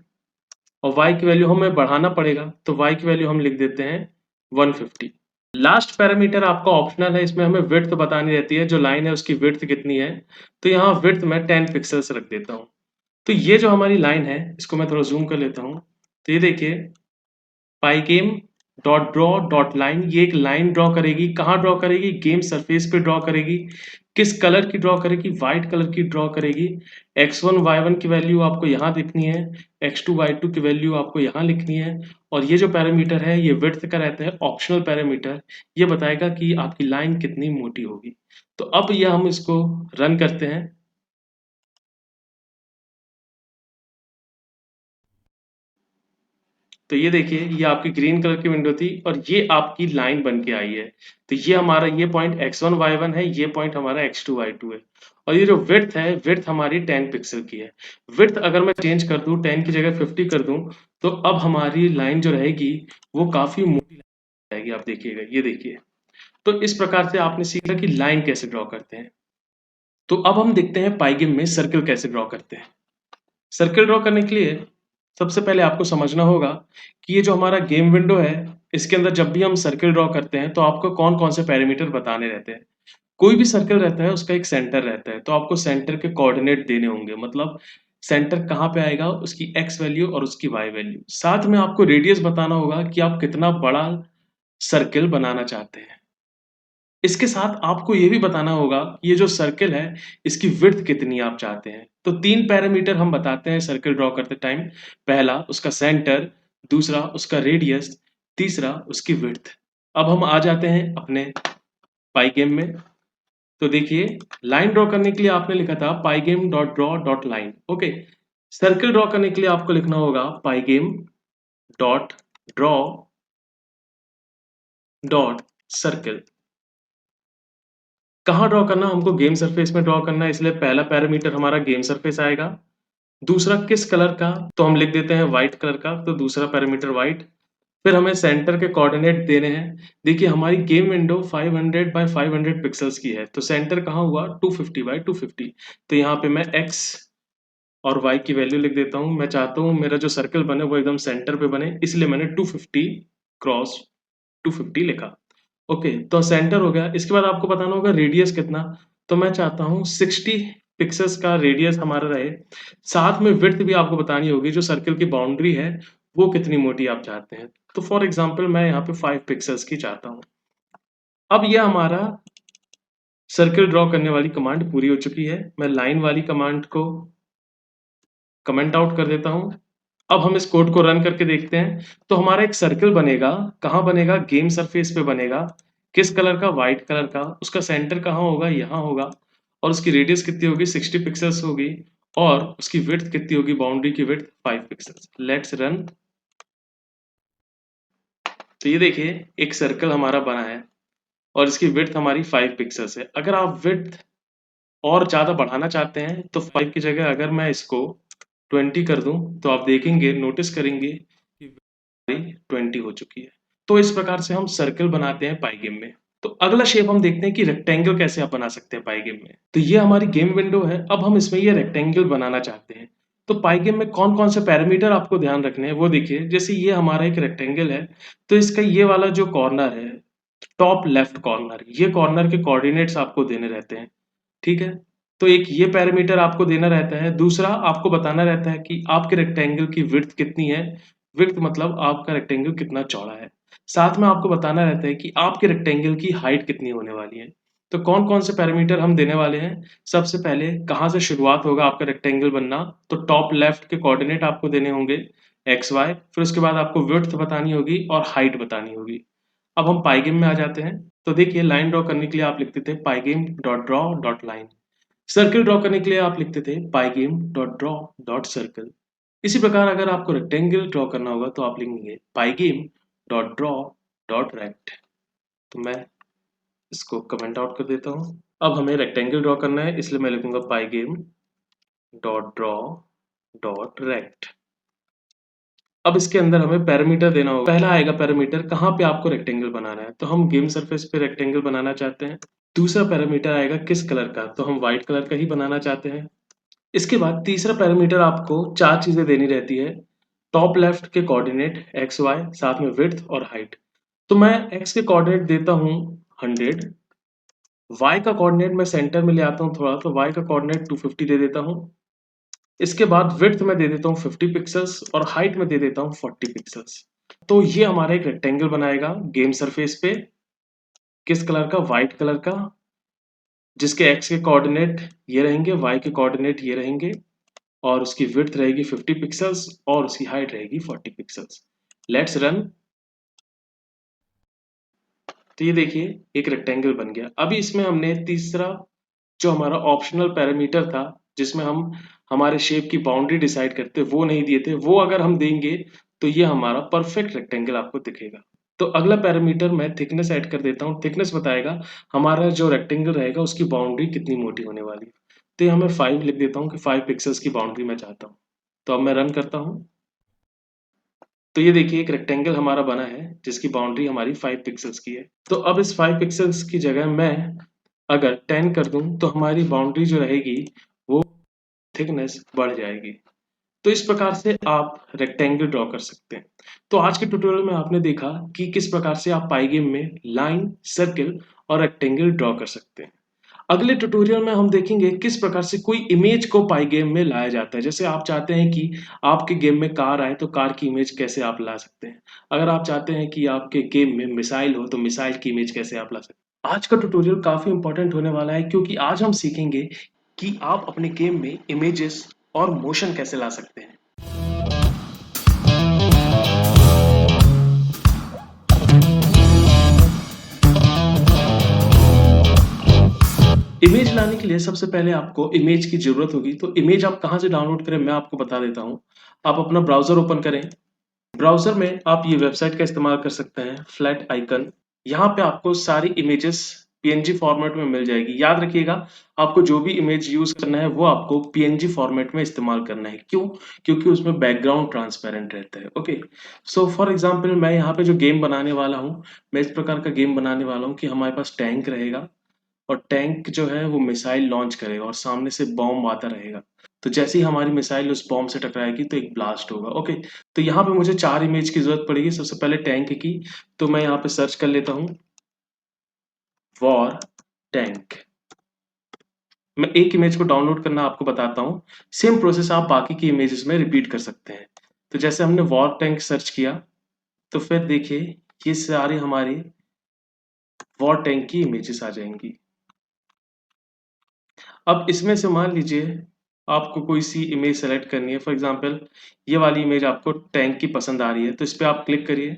और y की वैल्यू हमें बढ़ाना पड़ेगा तो y की वैल्यू हम लिख देते हैं 150। लास्ट पैरामीटर आपका ऑप्शनल है, इसमें हमें विड्थ बतानी रहती है, जो लाइन है उसकी विड्थ कितनी है। तो यहाँ विड्थ मैं 10 पिक्सल्स रख देता हूँ। तो ये जो हमारी लाइन है इसको मैं थोड़ा जूम कर लेता हूँ। तो ये देखिए pygame dot draw dot line, ये एक लाइन ड्रॉ करेगी। कहाँ ड्रॉ करेगी? गेम सरफेस पे ड्रॉ करेगी। किस कलर की ड्रॉ करेगी? व्हाइट कलर की ड्रॉ करेगी। x1 y1 की वैल्यू आपको यहाँ लिखनी है, x2 y2 की वैल्यू आपको यहाँ लिखनी है और ये जो पैरामीटर है ये विड्थ का रहता है, ऑप्शनल पैरामीटर। ये बताएगा कि आपकी लाइन कितनी मोटी होगी। तो अब ये हम इसको रन करते हैं। तो ये देखिए, ये आपकी ग्रीन कलर की विंडो थी और ये आपकी लाइन बन के आई है। तो ये हमारा ये पॉइंट x1 y1 है, ये पॉइंट हमारा x2 y2 है और ये जो विड्थ है, विड्थ हमारी 10 पिक्सल की है। विड्थ अगर मैं चेंज कर दूं, 10 की जगह 50 कर दूं, तो अब हमारी लाइन जो रहेगी वो काफी मोटी रहेगी। आप देखिएगा, ये देखिए तो इस प्रकार से आपने सीखा कि लाइन कैसे ड्रॉ करते हैं। तो अब हम देखते हैं पाइगेम में सर्कल कैसे ड्रॉ करते हैं। सर्कल ड्रॉ करने के लिए सबसे पहले आपको समझना होगा कि ये जो हमारा गेम विंडो है, इसके अंदर जब भी हम सर्कल ड्रॉ करते हैं तो आपको कौन-कौन से पैरामीटर बताने रहते हैं। कोई भी सर्कल रहता है उसका एक सेंटर रहता है, तो आपको सेंटर के कोऑर्डिनेट देने होंगे, मतलब सेंटर कहाँ पे आएगा, उसकी एक्स वैल्यू और उसकी वाई वैल्यू। साथ में आपको रेडियस बताना होगा कि आप कितना बड़ा सर्कल बनाना चाहते हैं। इसके साथ आपको ये भी बताना होगा कि ये जो सर्कल है, इसकी विड्थ कितनी आप चाहते हैं। तो 3 पैरामीटर हम बताते हैं सर्कल ड्रॉ करते टाइम। पहला उसका सेंटर, दूसरा उसका रेडियस, तीसरा उसकी विड्थ। अब हम आ जाते हैं अपने पाइगेम में। तो देखिए, लाइन ड्रॉ करने के लिए आपने लिखा था pygame dot draw dot line, okay. Circle draw करने के लिए आपको लिखना होगा pygame dot draw dot circle. कहाँ ड्रॉ करना, हमको गेम सरफेस में ड्रॉ करना है, इसलिए पहला पैरामीटर हमारा गेम सरफेस आएगा। दूसरा किस कलर का, तो हम लिख देते हैं व्हाइट कलर का, तो दूसरा पैरामीटर व्हाइट। फिर हमें सेंटर के कोऑर्डिनेट देने हैं। देखिए हमारी गेम विंडो 500 बाय 500 पिक्सेल्स की है, तो सेंटर कहाँ हुआ 250 बाय 250। तो यहाँ पे मैं एक्स और वाई की वैल्यू लिख देता हूँ। मैं चाहता हूँ मेरा जो सर्कल बने वो एकदम सेंटर पे बने, इसलिए मैंने 250 क्रॉस 250 लिखा। ओके, तो सेंटर हो गया। इसके बाद आपको बताना होगा रेडियस कितना, तो मैं चाहता हूँ 60 पिक्सेल्स का रेडियस हमारा रहे। साथ में विड्थ भी आपको बतानी होगी, जो सर्कल की बाउंड्री है वो कितनी मोटी आप चाहते हैं। तो फॉर एग्जांपल मैं यहाँ पे 5 पिक्सेल्स की चाहता हूँ। अब ये हमारा सर्कल ड्रॉ करने वाली कमांड पूरी हो चुकी है। मैं लाइन वाली कमांड को कमेंट आउट कर देता हूँ। अब हम इस कोड को रन करके देखते हैं। तो हमारा एक सर्कल बनेगा, कहाँ बनेगा, गेम सरफेस पे बनेगा। किस कलर का, व्हाइट कलर का। उसका सेंटर कहाँ होगा, यहाँ होगा। और उसकी रेडियस कितनी होगी, 60 पिक्सेल्स होगी। और उसकी विड्थ कितनी होगी, बाउंड्री की विड्थ 5 पिक्सेल्स। Let's run. तो ये देखिए एक सर्कल हमारा बना है और इसकी विड्थ हमारी 5 पिक्सेल्स है। अगर आप विड्थ और ज़्यादा बढ़ाना चाहते हैं तो 5 की जगह अगर मैं इसको 20 कर दूं तो आप देखेंगे, नोटिस करेंगे कि हमारी 20 हो चुकी है। तो इस प्रकार से हम सर्कल बनाते हैं पाइगेम में। तो अगला शेप हम देखते हैं कि रेक्टेंगल कैसे आप बना सकते हैं पाइगेम में। तो ये हमारी गेम विंडो है, अब हम इसमें ये रेक्टेंगल बनाना चाहते हैं। तो पाइगेम में कौन कौन से पैरामीटर आपको ध्यान रखने हैं वो देखिए। जैसे ये हमारा एक रेक्टेंगल है, तो इसका ये वाला जो कॉर्नर है, टॉप लेफ्ट कॉर्नर, ये कॉर्नर के कोऑर्डिनेट्स आपको देने रहते हैं, ठीक है। तो एक ये पैरामीटर आपको देना रहता है। दूसरा आपको बताना रहता है कि आपके रेक्टेंगल की विड्थ कितनी है। विड्थ मतलब आपका रेक्टेंगल कितना चौड़ा है। साथ में आपको बताना रहता है कि आपके रेक्टेंगल की हाइट कितनी होने वाली है। तो कौन कौन से पैरामीटर हम देने वाले हैं। सबसे पहले कहाँ से शुरुआत होगा आपका रेक्टेंगल बनना, तो टॉप लेफ्ट के कोऑर्डिनेट आपको देने होंगे एक्स वाई। फिर उसके बाद आपको विड्थ बतानी होगी और हाइट बतानी होगी। अब हम पाइगेम में आ जाते हैं। तो देखिए लाइन ड्रॉ करने के लिए आप लिखते थे pygame dot draw dot line. Circle draw करने के लिए आप लिखते थे pygame dot draw dot circle. इसी प्रकार अगर आपको रेक्टेंगल ड्रॉ करना होगा तो आप लिखेंगे पाइगेम डॉट ड्रॉ डॉट रेक्ट। तो मैं इसको कमेंट आउट कर देता हूँ। अब हमें रेक्टेंगल ड्रॉ करना है, इसलिए मैं लिखूंगा pygame dot draw dot rect. अब इसके अंदर हमें पैरामीटर देना होगा। पहला आएगा पैरामीटर कहाँ पे आपको रेक्टेंगल बनाना है, तो हम गेम सरफेस पे रेक्टेंगल बनाना चाहते हैं। दूसरा पैरामीटर आएगा किस कलर का, तो हम व्हाइट कलर का ही बनाना चाहते हैं। इसके बाद तीसरा पैरामीटर आपको 4 चीजें देनी रहती है। टॉप लेफ्ट के कोऑर्डिनेट एक्स वाई, साथ में विड्थ और हाइट। तो मैं एक्स के कोऑर्डिनेट देता हूँ 100। वाई का कोऑर्डिनेट मैं सेंटर में ले आता हूँ थोड़ा, तो वाई का कोऑर्डिनेट 250 दे देता हूँ। इसके बाद विड्थ में दे देता हूँ 50 पिक्सल्स और हाइट में दे देता हूँ 40 पिक्सल्स। तो ये हमारा एक रेक्टेंगल बनाएगा गेम सरफेस पे। किस कलर का, व्हाइट कलर का, जिसके एक्स के कोऑर्डिनेट ये रहेंगे, वाई के कोऑर्डिनेट ये रहेंगे। और उसकी विड्थ रहेगी 50 पिक्सल्स और उसकी हाइट रहेगी 40 पिक्सल्स। Let's run. तो ये देखिए एक रेक्टेंगल बन गया। अभी इसमें हमने तीसरा जो हमारा ऑप्शनल पैरामीटर था, जिसमें हम हमारे शेप की बाउंड्री डिसाइड करते, वो नहीं दिए थे। वो अगर हम देंगे तो ये हमारा परफेक्ट रेक्टेंगल आपको दिखेगा। तो अगला पैरामीटर मैं थिकनेस ऐड कर देता हूँ। थिकनेस बताएगा हमारा जो रेक्टेंगल रहेगा उसकी बाउंड्री कितनी मोटी होने वाली है। तो यहाँ मैं 5 लिख देता हूँ कि 5 पिक्सल्स की बाउंड्री मैं चाहता हूँ। तो अब मैं रन करता हूँ। तो ये देखिए एक रेक्टेंगल हमारा बना है जिसकी बाउंड्री हमारी 5 पिक्सल्स की है। तो अब इस 5 पिक्सल्स की जगह मैं अगर 10 कर दूं तो हमारी बाउंड्री जो रहेगी वो थिकनेस बढ़ जाएगी। तो इस प्रकार से आप रेक्टेंगल ड्रॉ कर सकते हैं। तो आज के ट्यूटोरियल में आपने देखा कि किस प्रकार से आप पाइगेम में लाइन, सर्किल और रेक्टेंगल ड्रॉ कर सकते हैं। अगले ट्यूटोरियल में हम देखेंगे किस प्रकार से कोई इमेज को पाई गेम में लाया जाता है। जैसे आप चाहते हैं कि आपके गेम में कार आए तो कार की इमेज कैसे आप ला सकते हैं। अगर आप चाहते हैं कि आपके गेम में मिसाइल हो तो मिसाइल की इमेज कैसे आप ला सकते हैं। आज का ट्यूटोरियल काफी इंपॉर्टेंट होने वाला है क्योंकि आज हम सीखेंगे कि आप अपने गेम में इमेजेस और मोशन कैसे ला सकते हैं। इमेज लाने के लिए सबसे पहले आपको इमेज की जरूरत होगी। तो इमेज आप कहां से डाउनलोड करें मैं आपको बता देता हूं। आप अपना ब्राउजर ओपन करें। ब्राउज़र में आप ये वेबसाइट का इस्तेमाल कर सकते हैं, फ्लैट आइकन। यहाँ पे आपको सारी इमेजेस पीएनजी फॉर्मेट में मिल जाएगी। याद रखिएगा, आपको जो भी इमेज यूज़ करना है वो आपको पीएनजी फॉर्मेट में इस्तेमाल करना है। क्यों? क्योंकि उसमें बैकग्राउंड ट्रांसपेरेंट रहता है। ओके, सो फॉर एग्जांपल मैं यहाँ पे जो गेम बनाने वाला हूँ, मैं इस प्रकार का गेम बनाने वाला हूँ कि हमारे पास टैंक रहेगा और टैंक जो है वो मिसाइल लॉन्च करेगा और सामने से बॉम्ब आता रहेगा। तो जैसे ही हमारी मिसाइल उस बॉम्ब से टकराएगी तो एक ब्लास्ट होगा। ओके, तो यहाँ पे मुझे 4 इमेज की ज़रूरत पड़ेगी। सबसे पहले टैंक की, तो मैं यहाँ पे सर्च कर लेता हूँ वॉर टैंक। मैं एक इमेज को डाउनलोड करना आपको बताता हूँ। सेम प्रोसेस आप बाकी की इमेजेस में रिपीट कर सकते हैं। तो जैसे हमने वॉर टैंक सर्च किया, तो फिर देखिए ये सारी हमारी वॉर टैंक की इमेजेस आ जाएंगी। अब इसमें से मान लीजिए आपको कोई सी इमेज सेलेक्ट करनी है। फॉर एग्जांपल ये वाली इमेज आपको टैंक की पसंद आ रही है, तो इस पे आप क्लिक करिए।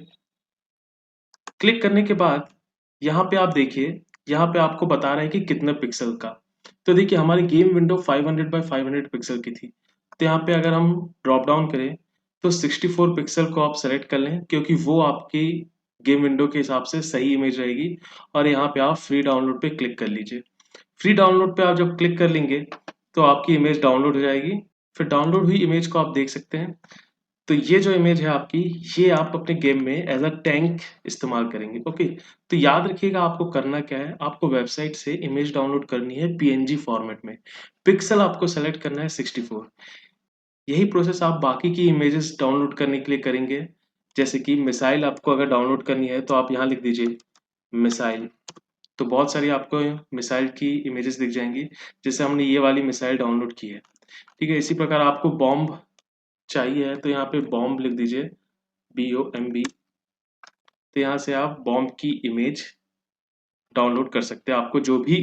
क्लिक करने के बाद यहाँ पे आप देखिए, यहाँ पे आपको बता रहा है कि कितने पिक्सल का। तो देखिए हमारी गेम विंडो 500 बाय 500 पिक्सल की थी। तो यहाँ पे अगर हम ड्रॉप डाउन करें तो 64 पिक्सल को आप सेलेक्ट कर लें क्योंकि वो आपकी गेम विंडो के हिसाब से सही इमेज रहेगी। और यहाँ पे आप फ्री डाउनलोड पे क्लिक कर लीजिए। फ्री डाउनलोड पे आप जब क्लिक कर लेंगे तो आपकी इमेज डाउनलोड हो जाएगी। फिर डाउनलोड हुई इमेज को आप देख सकते हैं। तो ये जो इमेज है आपकी, ये आप अपने गेम में एज अ टैंक इस्तेमाल करेंगे। ओके, तो याद रखिएगा आपको करना क्या है। आपको वेबसाइट से इमेज डाउनलोड करनी है पीएनजी फॉर्मेट में। पिक्सल आपको सेलेक्ट करना है 64। यही प्रोसेस आप बाकी की इमेजेस डाउनलोड करने के लिए करेंगे। जैसे कि मिसाइल आपको अगर डाउनलोड करनी है तो आप यहाँ लिख दीजिए मिसाइल। तो बहुत सारी आपको मिसाइल की इमेजेस दिख जाएंगी। जैसे हमने ये वाली मिसाइल डाउनलोड की है। ठीक है, इसी प्रकार आपको बॉम्ब चाहिए है तो यहाँ पे बॉम्ब लिख दीजिए, BOMB। तो यहाँ से आप बॉम्ब की इमेज डाउनलोड कर सकते हैं, आपको जो भी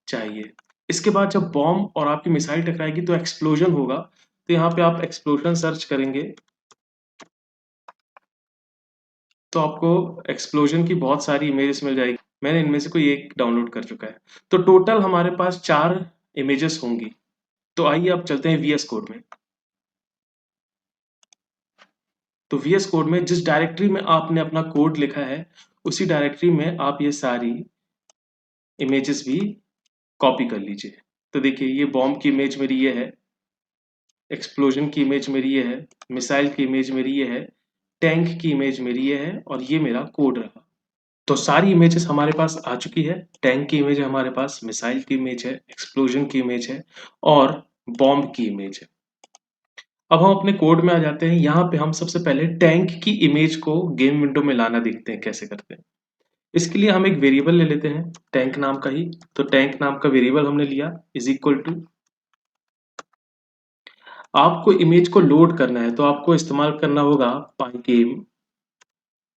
चाहिए। इसके बाद जब बॉम्ब और आपकी मिसाइल टकराएगी तो एक्सप्लोजन होगा। तो यहाँ पे आप एक्सप्लोजन सर्च करेंगे तो आपको एक्सप्लोजन की बहुत सारी इमेजेस मिल जाएगी। मैंने इनमें से कोई एक डाउनलोड कर चुका है। तो टोटल हमारे पास 4 इमेजेस होंगी। तो आइए अब चलते हैं VS कोड में। तो VS कोड में जिस डायरेक्टरी में आपने अपना कोड लिखा है उसी डायरेक्टरी में आप ये सारी इमेजेस भी कॉपी कर लीजिए। तो देखिए ये बॉम्ब की इमेज मेरी ये है, एक्सप्लोजन की इमेज मेरी ये है, मिसाइल की इमेज मेरी ये है, टैंक की इमेज मेरी ये है और ये मेरा कोड रहा। तो सारी इमेजेस हमारे पास आ चुकी है। टैंक की इमेज है हमारे पास, मिसाइल की इमेज है, एक्सप्लोजन की इमेज है और बॉम्ब की इमेज है। अब हम अपने कोड में आ जाते हैं। यहाँ पे हम सबसे पहले टैंक की इमेज को गेम विंडो में लाना देखते हैं कैसे करते हैं। इसके लिए हम एक वेरिएबल ले लेते हैं टैंक नाम का ही। तो टैंक नाम का वेरिएबल हमने लिया इज इक्वल टू, आपको इमेज को लोड करना है तो आपको इस्तेमाल करना होगा pygame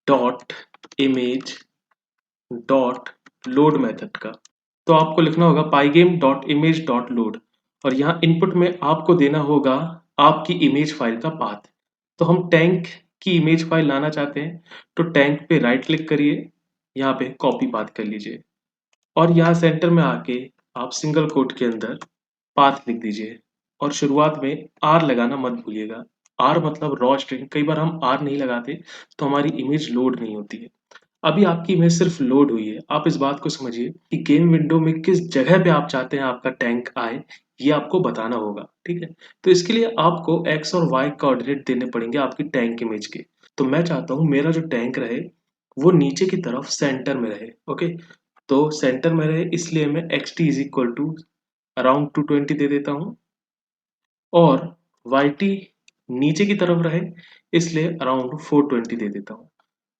dot image dot load method का। तो आपको लिखना होगा pygame dot image dot load और यहाँ इनपुट में आपको देना होगा आपकी इमेज फाइल का पाथ। तो हम टैंक की इमेज फाइल लाना चाहते हैं तो टैंक पे राइट क्लिक करिए, यहाँ पे कॉपी पाथ कर लीजिए और यहाँ सेंटर में आके आप सिंगल कोट के अंदर पाथ लिख दीजिए और शुरुआत में आर लगाना मत भूलिएगा। आर मतलब रॉ स्ट्रिंग। कई बार हम आर नहीं लगाते तो हमारी इमेज लोड नहीं होती है। अभी आपकी इमेज सिर्फ लोड हुई है। आप इस बात को समझिए कि गेम विंडो में किस जगह पे आप चाहते हैं आपका टैंक आए, ये आपको बताना होगा। ठीक है, तो इसके लिए आपको एक्स और वाई कोऑर्डिनेट देने पड़ेंगे आपकी टैंक इमेज के। तो मैं चाहता हूँ मेरा जो टैंक रहे वो नीचे की तरफ सेंटर में रहे। ओके, तो सेंटर में रहे इसलिए मैं X T is equal to around 220 दे देता हूँ, और वाई टी नीचे की तरफ रहे इसलिए अराउंड 420 दे देता हूँ।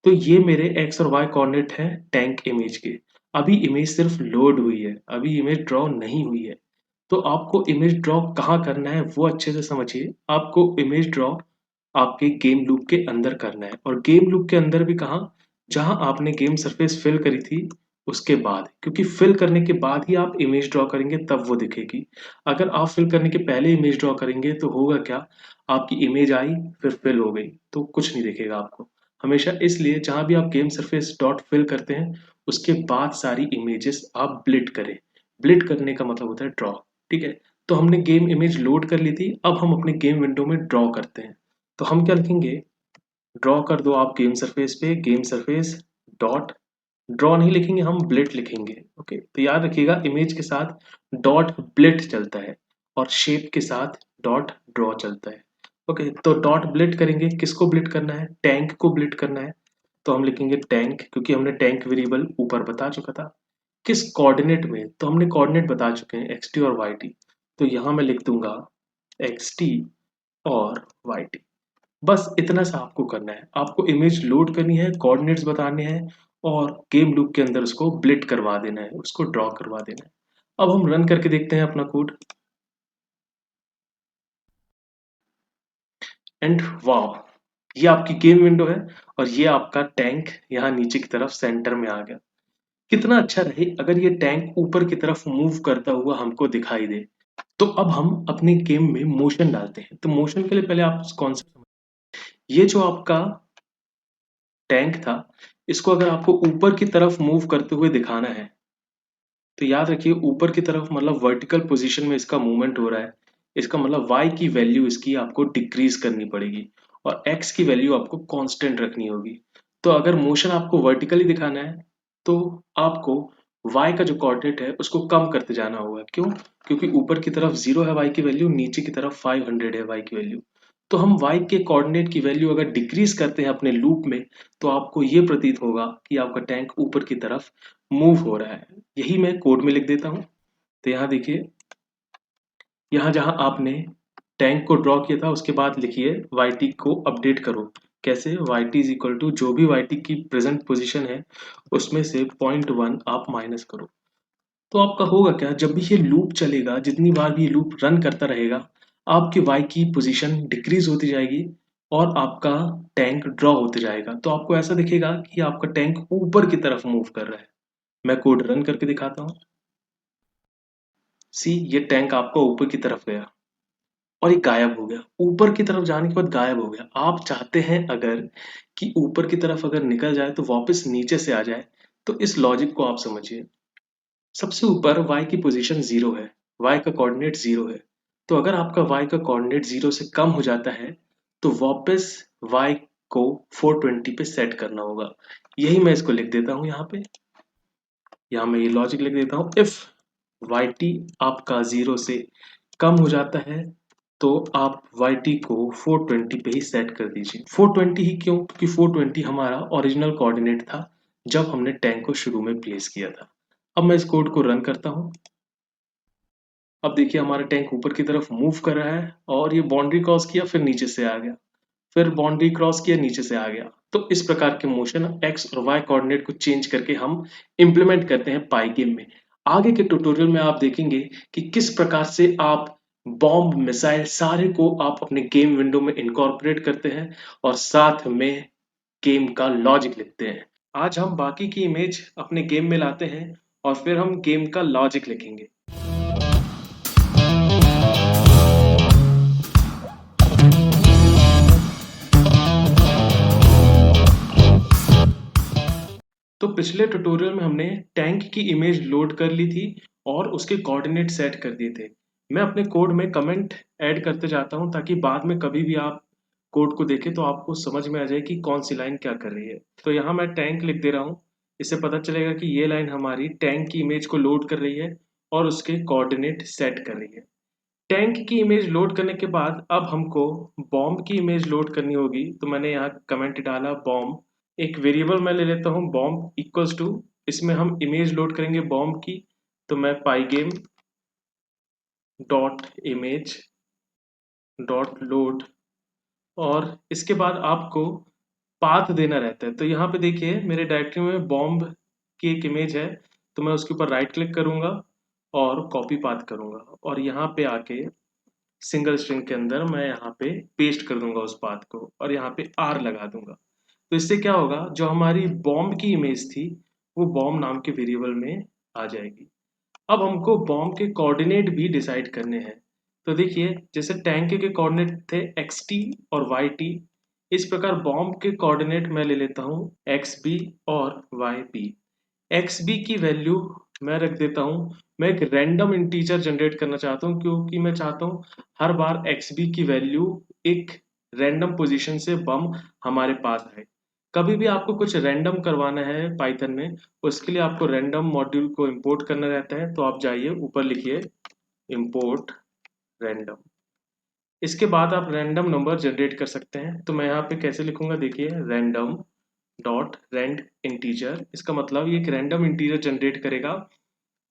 तो ये मेरे एक्स और वाई कोऑर्डिनेट हैं टैंक इमेज के। अभी इमेज सिर्फ लोड हुई है, अभी इमेज ड्रॉ नहीं हुई है। तो आपको इमेज ड्रॉ कहाँ करना है वो अच्छे से समझिए। आपको इमेज ड्रॉ आपके गेम लूप के अंदर करना है, और गेम लूप के अंदर भी कहाँ, जहाँ आपने गेम सरफेस फिल करी थी उसके बाद, क्योंकि फिल करने के बाद ही आप इमेज ड्रॉ करेंगे तब वो दिखेगी। अगर आप फिल करने के पहले इमेज ड्रॉ करेंगे तो होगा क्या, आपकी इमेज आई फिर फिल हो गई तो कुछ नहीं दिखेगा आपको। हमेशा इसलिए जहाँ भी आप गेम सरफेस डॉट फिल करते हैं उसके बाद सारी इमेजेस आप ब्लिट करें। ब्लिट करने का मतलब होता है ड्रॉ। ठीक है, तो हमने गेम इमेज लोड कर ली थी, अब हम अपने गेम विंडो में ड्रॉ करते हैं। तो हम क्या लिखेंगे, ड्रॉ कर दो आप गेम सरफेस पे, गेम सरफेस डॉट, ड्रॉ नहीं लिखेंगे हम ब्लिट लिखेंगे। ओके, तो याद रखिएगा इमेज के साथ डॉट ब्लिट चलता है और शेप के साथ डॉट ड्रॉ चलता है। ओके, तो डॉट ब्लिट करेंगे, किसको ब्लिट करना है, टैंक को ब्लिट करना है। तो हम लिखेंगे टैंक, क्योंकि हमने टैंक वेरिएबल ऊपर बता चुका था। किस कोऑर्डिनेट में, तो हमने कोऑर्डिनेट बता चुके हैं एक्स टी और वाई टी। तो यहाँ मैं लिख दूंगा एक्स टी और वाई टी। बस इतना सा आपको करना है, आपको इमेज लोड करनी है, कोऑर्डिनेट्स बताने हैं और गेम लूप के अंदर उसको ब्लिट करवा देना है, उसको ड्रॉ करवा देना है। अब हम रन करके देखते हैं अपना कोड, एंड वाह, ये आपकी गेम विंडो है और ये आपका टैंक यहाँ नीचे की तरफ सेंटर में आ गया। कितना अच्छा रहे अगर ये टैंक ऊपर की तरफ मूव करता हुआ हमको दिखाई दे। तो अब हम अपने गेम में मोशन डालते हैं। तो मोशन के लिए पहले आप कॉन्सेप्ट, ये जो आपका टैंक था इसको अगर आपको ऊपर की तरफ मूव करते हुए दिखाना है तो याद रखिए ऊपर की तरफ मतलब वर्टिकल पोजीशन में इसका मूवमेंट हो रहा है, इसका मतलब y की वैल्यू इसकी आपको डिक्रीज करनी पड़ेगी और x की वैल्यू आपको कांस्टेंट रखनी होगी। तो अगर मोशन आपको वर्टिकली दिखाना है तो आपको y का जो कोऑर्डिनेट है उसको कम करते जाना होगा। क्यों, क्योंकि ऊपर की तरफ 0 है y की वैल्यू, नीचे की तरफ 500 है y की वैल्यू। तो हम y के कोऑर्डिनेट की वैल्यू अगर डिक्रीज करते हैं अपने लूप में तो आपको ये प्रतीत होगा कि आपका टैंक ऊपर की तरफ मूव हो रहा है। यही मैं कोड में लिख देता हूँ। तो यहाँ देखिए, यहाँ जहाँ आपने टैंक को ड्रॉ किया था उसके बाद लिखिए वाई टी को अपडेट करो। कैसे, Y T is equal to जो भी वाई टी की प्रेजेंट पोजीशन है उसमें से 0.1 आप माइनस करो। तो आपका होगा क्या, जब भी ये लूप चलेगा, जितनी बार भी ये लूप रन करता रहेगा, आपकी वाई की पोजीशन डिक्रीज होती जाएगी और आपका टैंक ड्रॉ होते जाएगा। तो आपको ऐसा दिखेगा कि आपका टैंक ऊपर की तरफ मूव कर रहा है। मैं कोड रन करके दिखाता हूँ। सी, ये टैंक आपका ऊपर की तरफ गया और ये गायब हो गया, ऊपर की तरफ जाने के बाद गायब हो गया। आप चाहते हैं अगर कि ऊपर की तरफ अगर निकल जाए तो वापस नीचे से आ जाए, तो इस लॉजिक को आप समझिए। सबसे ऊपर y की पोजीशन 0 है, y का कोऑर्डिनेट 0 है। तो अगर आपका y का कोऑर्डिनेट 0 से कम हो जाता है तो वापस y को 420 पे सेट करना होगा। यही मैं इसको लिख देता हूँ यहाँ पे, यहाँ मैं ये लॉजिक लिख देता हूँ। इफ वाई टी आपका 0 से कम हो जाता है तो आप वाई टी को 420 पे ही सेट कर दीजिए। 420 ही क्यों, क्योंकि 420 हमारा ओरिजिनल कोऑर्डिनेट था जब हमने टैंक को शुरू में प्लेस किया था। अब मैं इस कोड को रन करता हूँ। अब देखिए हमारा टैंक ऊपर की तरफ मूव कर रहा है और ये बाउंड्री क्रॉस किया फिर नीचे से आ गया, फिर बाउंड्री क्रॉस किया नीचे से आ गया। तो इस प्रकार के मोशन एक्स और वाई कोऑर्डिनेट को चेंज करके हम इंप्लीमेंट करते हैं पाई गेम में। आगे के ट्यूटोरियल में आप देखेंगे कि किस प्रकार से आप बॉम्ब, मिसाइल सारे को आप अपने गेम विंडो में इनकॉर्पोरेट करते हैं और साथ में गेम का लॉजिक लिखते हैं। आज हम बाकी की इमेज अपने गेम में लाते हैं और फिर हम गेम का लॉजिक लिखेंगे। तो पिछले ट्यूटोरियल में हमने टैंक की इमेज लोड कर ली थी और उसके कोऑर्डिनेट सेट कर दिए थे। मैं अपने कोड में कमेंट ऐड करते जाता हूं ताकि बाद में कभी भी आप कोड को देखें तो आपको समझ में आ जाए कि कौन सी लाइन क्या कर रही है। तो यहाँ मैं टैंक लिख दे रहा हूँ, इससे पता चलेगा कि ये लाइन हमारी टैंक की इमेज को लोड कर रही है और उसके कोऑर्डिनेट सेट कर रही है। टैंक की इमेज लोड करने के बाद अब हमको बॉम्ब की इमेज लोड करनी होगी। तो मैंने यहाँ कमेंट डाला बॉम्ब, एक वेरिएबल मैं ले लेता हूँ बॉम्ब इक्वल्स टू, इसमें हम इमेज लोड करेंगे बॉम्ब की। तो मैं पाईगेम डॉट इमेज डॉट लोड, और इसके बाद आपको पाथ देना रहता है। तो यहाँ पे देखिए मेरे डायरेक्टरी में बॉम्ब की एक इमेज है, तो मैं उसके ऊपर राइट क्लिक करूंगा और कॉपी पाथ करूंगा, और यहाँ पे आके सिंगल स्ट्रिंग के अंदर मैं यहाँ पे पेस्ट कर दूंगा उस पाथ को, और यहाँ पे आर लगा दूंगा। तो इससे क्या होगा, जो हमारी बॉम्ब की इमेज थी वो बॉम्ब नाम के वेरिएबल में आ जाएगी। अब हमको बॉम्ब के कोऑर्डिनेट भी डिसाइड करने हैं। तो देखिए जैसे टैंक के कोऑर्डिनेट थे एक्स टी और वाई टी, इस प्रकार बॉम्ब के कोऑर्डिनेट मैं ले लेता हूँ एक्स बी और वाई बी। एक्स बी की वैल्यू मैं रख देता हूँ, मैं एक रैंडम इंटीजर जनरेट करना चाहता हूँ, क्योंकि मैं चाहता हूँ हर बार एक्स बी की वैल्यू एक रैंडम पोजीशन से बम हमारे पास आए। कभी भी आपको कुछ रैंडम करवाना है पाइथन में, उसके लिए आपको रैंडम मॉड्यूल को इंपोर्ट करना रहता है। तो आप जाइए ऊपर लिखिए इंपोर्ट रैंडम, इसके बाद आप रैंडम नंबर जनरेट कर सकते हैं। तो मैं यहाँ पे कैसे लिखूंगा, देखिए रैंडम डॉट रैंड इंटीजर, इसका मतलब ये एक रैंडम इंटीजर जनरेट करेगा,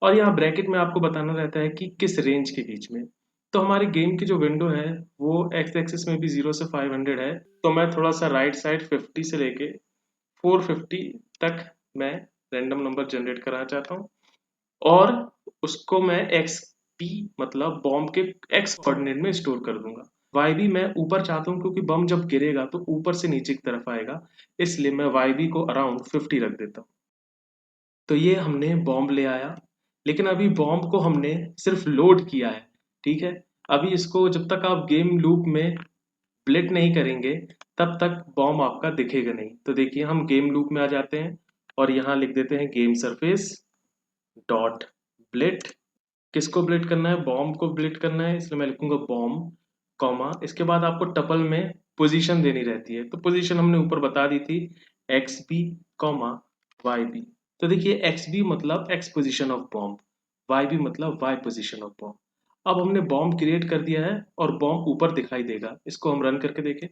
और यहाँ ब्रैकेट में आपको बताना रहता है कि किस रेंज के बीच में। तो हमारे गेम की जो विंडो है वो एक्स एक्सिस में भी 0 से 500 है, तो मैं थोड़ा सा राइट साइड 50 से लेके 450 तक मैं रैंडम नंबर जनरेट कराना चाहता हूँ, और उसको मैं एक्स पी मतलब बॉम्ब के एक्स कोऑर्डिनेट में स्टोर कर दूंगा। वाई बी मैं ऊपर चाहता हूँ, क्योंकि बम जब गिरेगा तो ऊपर से नीचे की तरफ आएगा, इसलिए मैं वाई बी को अराउंड 50 रख देता हूँ। तो ये हमने बॉम्ब ले आया, लेकिन अभी बॉम्ब को हमने सिर्फ लोड किया है, ठीक है। अभी इसको जब तक आप गेम लूप में ब्लिट नहीं करेंगे तब तक बॉम्ब आपका दिखेगा नहीं। तो देखिए हम गेम लूप में आ जाते हैं और यहाँ लिख देते हैं गेम सरफेस डॉट ब्लिट। किसको ब्लिट करना है, बॉम्ब को ब्लिट करना है, इसलिए मैं लिखूंगा बॉम्ब कॉमा, इसके बाद आपको टपल में पोजीशन देनी रहती है। तो पोजीशन हमने ऊपर बता दी थी X B comma Y B. तो देखिए एक्स बी मतलब X position of bomb, Y B मतलब वाई पोजीशन ऑफ बॉम्ब। अब हमने बॉम्ब क्रिएट कर दिया है और बॉम्ब ऊपर दिखाई देगा, इसको हम रन करके देखें।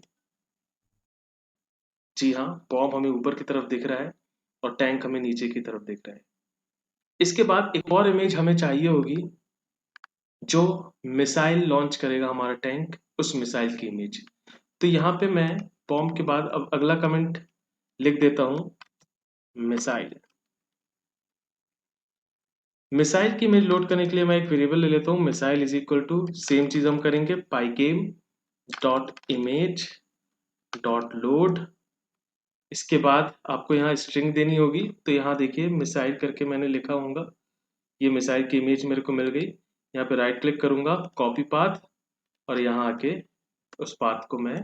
जी हाँ, बॉम्ब हमें ऊपर की तरफ दिख रहा है और टैंक हमें नीचे की तरफ दिख रहा है। इसके बाद एक और इमेज हमें चाहिए होगी जो मिसाइल लॉन्च करेगा हमारा टैंक, उस मिसाइल की इमेज। तो यहाँ पे मैं बॉम्ब के बाद अब अगला कमेंट लिख देता हूँ मिसाइल। मिसाइल की इमेज लोड करने के लिए मैं एक वेरिएबल ले लेता हूँ missile is equal to, same चीज हम करेंगे Pygame dot image dot load. इसके बाद आपको यहाँ स्ट्रिंग देनी होगी। तो यहाँ देखिए मिसाइल करके मैंने लिखा होगा, ये मिसाइल की इमेज मेरे को मिल गई। यहाँ पे राइट क्लिक करूंगा कॉपी पाथ, और यहाँ आके उस पाथ को मैं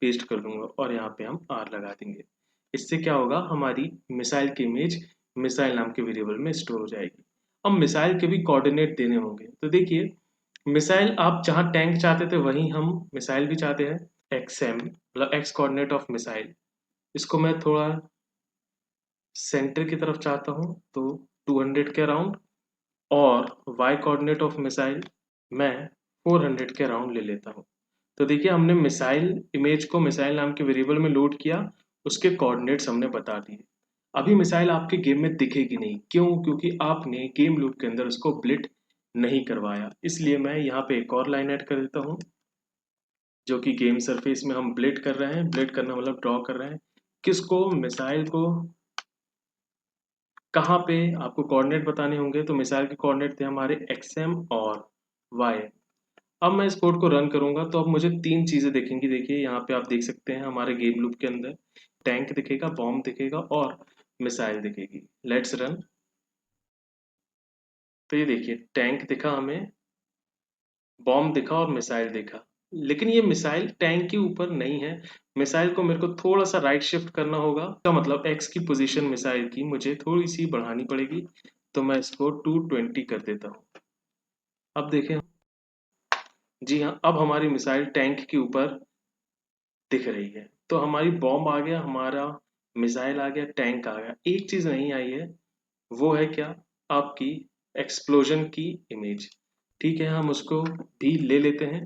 पेस्ट कर दूंगा और यहाँ पे हम आर लगा देंगे। इससे क्या होगा, हमारी मिसाइल की इमेज मिसाइल नाम के वेरिएबल में स्टोर हो जाएगी। अब मिसाइल के भी कोऑर्डिनेट देने होंगे। तो देखिए मिसाइल आप जहाँ टैंक चाहते थे वहीं हम मिसाइल भी चाहते हैं। एक्सएम मतलब एक्स कोऑर्डिनेट ऑफ मिसाइल, इसको मैं थोड़ा सेंटर की तरफ चाहता हूँ, तो 200 के अराउंड, और वाई कोऑर्डिनेट ऑफ मिसाइल मैं 400 के अराउंड ले लेता हूँ। तो देखिए हमने मिसाइल इमेज को मिसाइल नाम के वेरिएबल में लोड किया, उसके कोऑर्डिनेट्स हमने बता दिए। अभी मिसाइल आपके गेम में दिखेगी नहीं, क्यों, क्योंकि आपने गेम लूप के अंदर उसको ब्लिट नहीं करवाया। इसलिए मैं यहाँ पे एक और लाइन ऐड कर देता हूँ, जो कि गेम सरफेस में हम ब्लिट कर रहे हैं, ब्लिट करना मतलब ड्रॉ कर रहे हैं किसको, मिसाइल को। कहाँ पे आपको कोऑर्डिनेट बताने होंगे, तो मिसाइल के कोऑर्डिनेट थे हमारे एक्सएम और वाई। अब मैं इस कोड को रन करूंगा तो अब मुझे तीन चीजें दिखेंगी। देखिए यहाँ पे आप देख सकते हैं हमारे गेम लूप के अंदर टैंक दिखेगा, बॉम्ब दिखेगा और मिसाइल दिखेगी। Let's run. तो ये देखिए टैंक दिखा हमें, बॉम्ब दिखा और मिसाइल दिखा, लेकिन ये मिसाइल टैंक के ऊपर नहीं है। मिसाइल को मेरे को थोड़ा सा राइट शिफ्ट करना होगा, तो मतलब एक्स की पोजीशन मिसाइल की मुझे थोड़ी सी बढ़ानी पड़ेगी। तो मैं इसको 220 कर देता हूँ। अब देखें, जी हाँ, अब हमारी मिसाइल टैंक के ऊपर दिख रही है। तो हमारी बॉम्ब आ गया, हमारा मिसाइल आ गया, टैंक आ गया। एक चीज नहीं आई है, वो है क्या, आपकी एक्सप्लोजन की इमेज। ठीक है, हम उसको भी ले लेते हैं।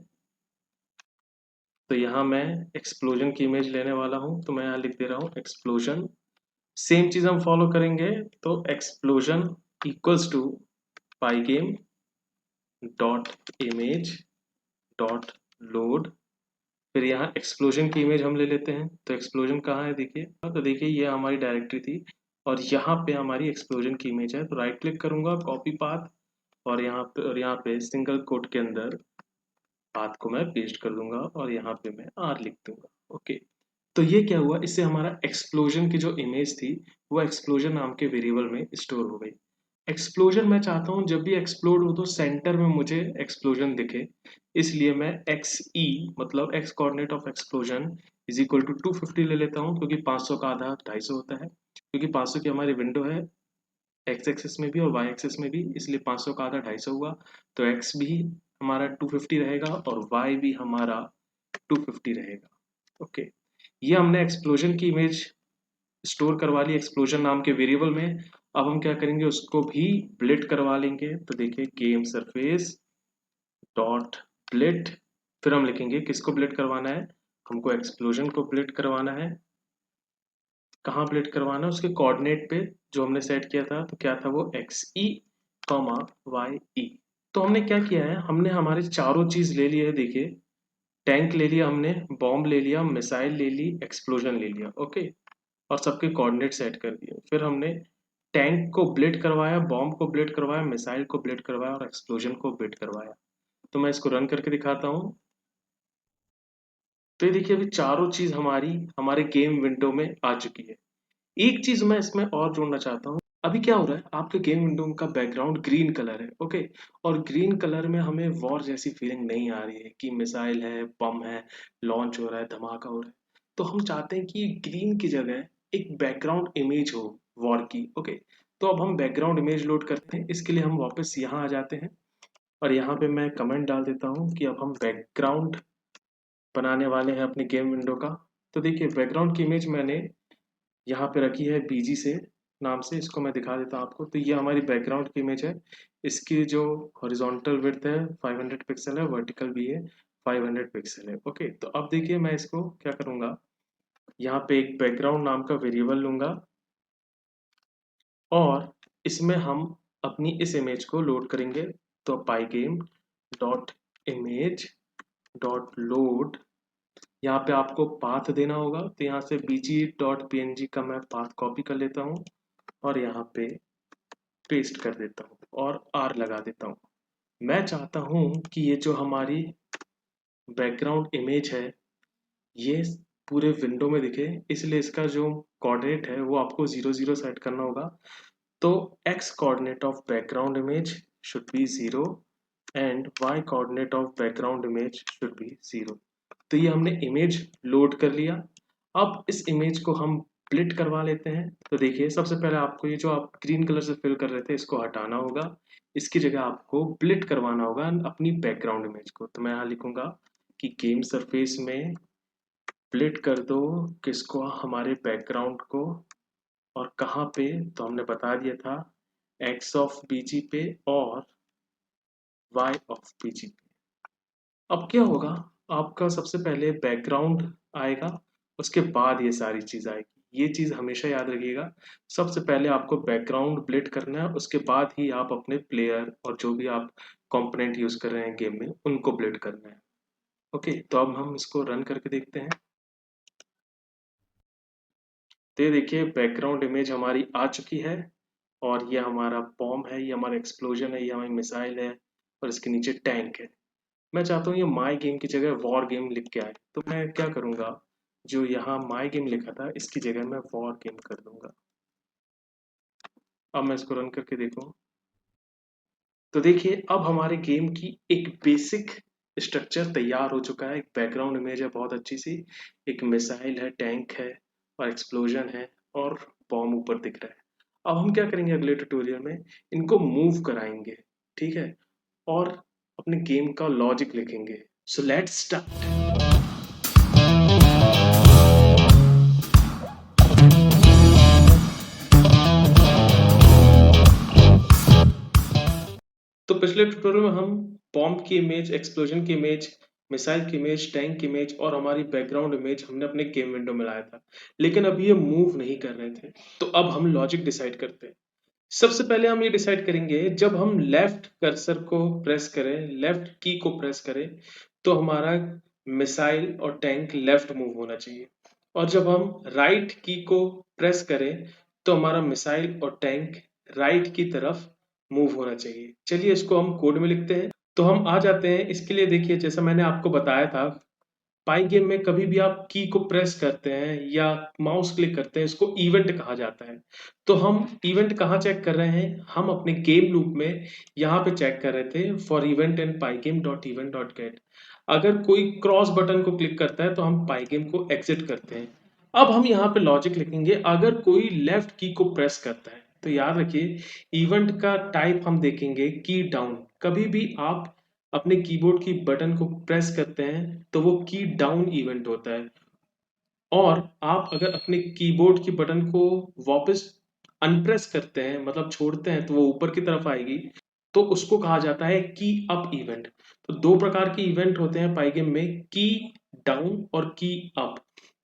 तो यहाँ मैं एक्सप्लोजन की इमेज लेने वाला हूँ, तो मैं यहाँ लिख दे रहा हूँ एक्सप्लोजन। सेम चीज हम फॉलो करेंगे, तो explosion equals to pygame dot image dot load. फिर यहाँ एक्सप्लोजन की इमेज हम ले लेते हैं। तो एक्सप्लोजन कहाँ है देखिए, तो देखिए ये हमारी डायरेक्टरी थी और यहाँ पे हमारी एक्सप्लोजन की इमेज है। तो राइट क्लिक करूंगा, कॉपी पाथ, और यहाँ पे सिंगल कोट के अंदर पाथ को मैं पेस्ट कर दूंगा और यहाँ पे मैं आर लिख दूंगा। ओके, तो ये क्या हुआ, इससे हमारा एक्सप्लोजन की जो इमेज थी वो एक्सप्लोजन नाम के वेरिएबल में स्टोर हो गई। एक्सप्लोजन मैं चाहता हूँ जब भी एक्सप्लोड हो तो सेंटर में मुझे एक्सप्लोजन दिखे, इसलिए मैं एक्स ई मतलब X coordinate of explosion is equal to 250 ले लेता हूँ, क्योंकि 500 का आधा 250 होता है। क्योंकि 500 की हमारी विंडो है एक्स एक्सिस में भी और वाई एक्सिस में भी, इसलिए 500 का आधा 250 हुआ। तो एक्स भी हमारा 250 रहेगा और वाई भी हमारा 250 रहेगा। ओके, ये हमने एक्सप्लोजन की इमेज स्टोर करवा ली एक्सप्लोजन नाम के वेरिएबल में। अब हम क्या करेंगे, उसको भी ब्लिट करवा लेंगे। तो देखिए गेम सरफेस डॉट ब्लिट, फिर हम लिखेंगे किसको ब्लिट करवाना है, हमको एक्सप्लोजन को ब्लिट करवाना है। कहाँ ब्लिट करवाना है, उसके कोऑर्डिनेट पे जो हमने सेट किया था, तो क्या था वो एक्स ई कॉमा वाई ई। तो हमने क्या किया है, हमने हमारे चारों चीज ले लिए है। देखिए टैंक ले लिया हमने, बॉम्ब ले लिया, मिसाइल ले ली, एक्सप्लोजन ले लिया। ओके, और सबके कोऑर्डिनेट सेट कर दिए। फिर हमने टैंक को ब्लिट करवाया, बॉम्ब को ब्लिट करवाया, मिसाइल को ब्लिट करवाया और एक्सप्लोजन को ब्लिट करवाया। तो मैं इसको रन करके दिखाता हूँ। तो ये देखिए अभी चारों चीज हमारी हमारे गेम विंडो में आ चुकी है। एक चीज मैं इसमें और जोड़ना चाहता हूँ। अभी क्या हो रहा है, आपके गेम विंडो का बैकग्राउंड ग्रीन कलर है। ओके, और ग्रीन कलर में हमें वॉर जैसी फीलिंग नहीं आ रही है कि मिसाइल है, बम है, लॉन्च हो रहा है, धमाका हो रहा है। तो हम चाहते हैं कि ग्रीन की जगह एक बैकग्राउंड इमेज हो वॉर की। ओके, तो अब हम बैकग्राउंड इमेज लोड करते हैं। इसके लिए हम वापस यहाँ आ जाते हैं और यहाँ पे मैं कमेंट डाल देता हूँ कि अब हम बैकग्राउंड बनाने वाले हैं अपनी गेम विंडो का। तो देखिए बैकग्राउंड की इमेज मैंने यहाँ पे रखी है बीजी से नाम से, इसको मैं दिखा देता हूँ आपको। तो ये हमारी बैकग्राउंड की इमेज है। इसकी जो हॉरिजॉन्टल विड्थ है 500 पिक्सल है, वर्टिकल भी है 500 पिक्सल है। ओके, तो अब देखिए मैं इसको क्या करूँगा, यहाँ पे एक बैकग्राउंड नाम का वेरिएबल लूंगा और इसमें हम अपनी इस इमेज को लोड करेंगे। तो पाईगेम डॉट इमेज डॉट लोड, यहाँ पे आपको पाथ देना होगा। तो यहाँ से bg.png का मैं पाथ कॉपी कर लेता हूँ और यहाँ पे पेस्ट कर देता हूँ और आर लगा देता हूँ। मैं चाहता हूँ कि ये जो हमारी बैकग्राउंड इमेज है ये पूरे विंडो में दिखे, इसलिए इसका जो कोऑर्डिनेट है वो आपको 0 0 सेट करना होगा। तो x coordinate of background image should be 0 and y coordinate of background image should be 0। तो ये हमने इमेज लोड कर लिया। अब इस इमेज को हम स्प्लिट करवा लेते हैं। तो देखिए सबसे पहले आपको ये जो आप ग्रीन कलर से फिल कर रहे थे इसको हटाना होगा, इसकी जगह आपको ब्लिट करवाना होगा अपनी बैकग्राउंड इमेज को। तो मैं यहाँ लिखूंगा कि गेम सरफेस में स्प्लिट कर दो किसको, हमारे बैकग्राउंड को। और कहाँ पे, तो हमने बता दिया था एक्स ऑफ बीजी पे और वाई ऑफ बीजी पे। अब क्या होगा, आपका सबसे पहले बैकग्राउंड आएगा, उसके बाद ये सारी चीज आएगी। ये चीज हमेशा याद रखिएगा, सबसे पहले आपको बैकग्राउंड ब्लिट करना है, उसके बाद ही आप अपने प्लेयर और जो भी आप कंपोनेंट यूज कर रहे हैं गेम में उनको ब्लिट करना है। ओके, तो अब हम इसको रन करके देखते हैं। तो ये देखिए बैकग्राउंड इमेज हमारी आ चुकी है और ये हमारा बॉम्ब है, ये हमारा एक्सप्लोजन है, ये हमारी मिसाइल है और इसके नीचे टैंक है। मैं चाहता हूँ ये माई गेम की जगह वॉर गेम लिख के आए। तो मैं क्या करूँगा, जो यहाँ माई गेम लिखा था इसकी जगह मैं वॉर गेम कर दूंगा। अब मैं इसको रन करके देखूँ तो देखिए अब हमारे गेम की एक बेसिक स्ट्रक्चर तैयार हो चुका है। एक बैकग्राउंड इमेज है बहुत अच्छी सी, एक मिसाइल है, टैंक है और एक्सप्लोजन है और बॉम्ब ऊपर दिख रहा है। अब हम क्या करेंगे अगले ट्यूटोरियल में, इनको मूव कराएंगे, ठीक है, और अपने गेम का लॉजिक लिखेंगे। So let's start. तो पिछले ट्यूटोरियल में हम बॉम्ब की इमेज, एक्सप्लोजन की इमेज, मिसाइल की इमेज, टैंक की इमेज और हमारी बैकग्राउंड इमेज हमने अपने गेम विंडो में लाया था, लेकिन अभी ये मूव नहीं कर रहे थे। तो अब हम लॉजिक डिसाइड करते हैं। सबसे पहले हम ये डिसाइड करेंगे, जब हम लेफ्ट कर्सर को प्रेस करें, लेफ्ट की को प्रेस करें, तो हमारा मिसाइल और टैंक लेफ्ट मूव होना चाहिए, और जब हम राइट की को प्रेस करें तो हमारा मिसाइल और टैंक राइट की तरफ मूव होना चाहिए। चलिए इसको हम कोड में लिखते हैं। तो हम आ जाते हैं इसके लिए। देखिए, जैसा मैंने आपको बताया था, पाई गेम में कभी भी आप की को प्रेस करते हैं या माउस क्लिक करते हैं, इसको इवेंट कहा जाता है। तो हम इवेंट कहाँ चेक कर रहे हैं? हम अपने गेम लूप में यहाँ पे चेक कर रहे थे, for event in pygame dot event dot get. अगर कोई क्रॉस बटन को क्लिक करता है तो हम पाईगेम को एग्जिट करते हैं। अब हम यहाँ पे लॉजिक लिखेंगे, अगर कोई लेफ्ट की को प्रेस करता है तो याद रखिए इवेंट का टाइप हम देखेंगे की डाउन। कभी भी आप अपने कीबोर्ड की बटन को प्रेस करते हैं तो वो की डाउन इवेंट होता है, और आप अगर अपने कीबोर्ड की बटन को वापस अनप्रेस करते हैं, मतलब छोड़ते हैं, तो वो ऊपर की तरफ आएगी, तो उसको कहा जाता है की अप इवेंट। तो दो प्रकार के इवेंट होते हैं पाइगेम में, की डाउन और की अप।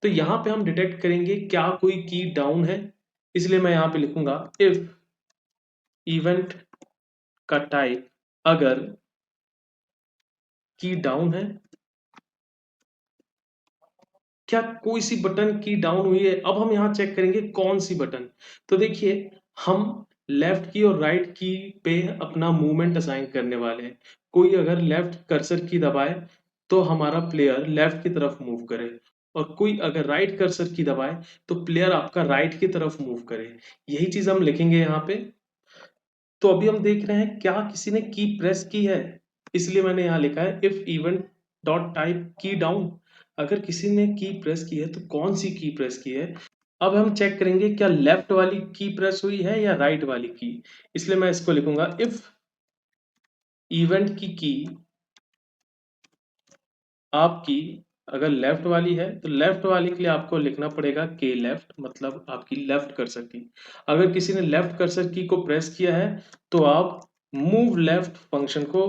तो यहाँ पे हम डिटेक्ट करेंगे क्या कोई की डाउन है, इसलिए मैं यहाँ पे लिखूंगा इफ इवेंट का टाइप अगर की डाउन है, क्या कोई सी बटन की डाउन हुई है। अब हम यहाँ चेक करेंगे कौन सी बटन। तो देखिए, हम लेफ्ट की और राइट की पे अपना मूवमेंट असाइन करने वाले हैं। कोई अगर लेफ्ट कर्सर की दबाए तो हमारा प्लेयर लेफ्ट की तरफ मूव करे, और कोई अगर राइट कर्सर की दबाए तो प्लेयर आपका राइट की तरफ मूव करे। यही चीज हम लिखेंगे यहाँ पे। तो अभी हम देख रहे हैं क्या किसी ने की प्रेस की है, इसलिए मैंने यहाँ लिखा है इफ इवेंट डॉट टाइप की डाउन। अगर किसी ने की प्रेस की है तो कौन सी की प्रेस की है। अब हम चेक करेंगे क्या लेफ्ट वाली की प्रेस हुई है या राइट वाली की, इसलिए मैं इसको लिखूंगा इफ इवेंट की आपकी अगर लेफ्ट वाली है तो लेफ्ट वाली के लिए आपको लिखना पड़ेगा के लेफ्ट, मतलब आपकी लेफ्ट कर्सर की। अगर किसी ने लेफ्ट कर्सर की को प्रेस किया है तो आप मूव लेफ्ट फंक्शन को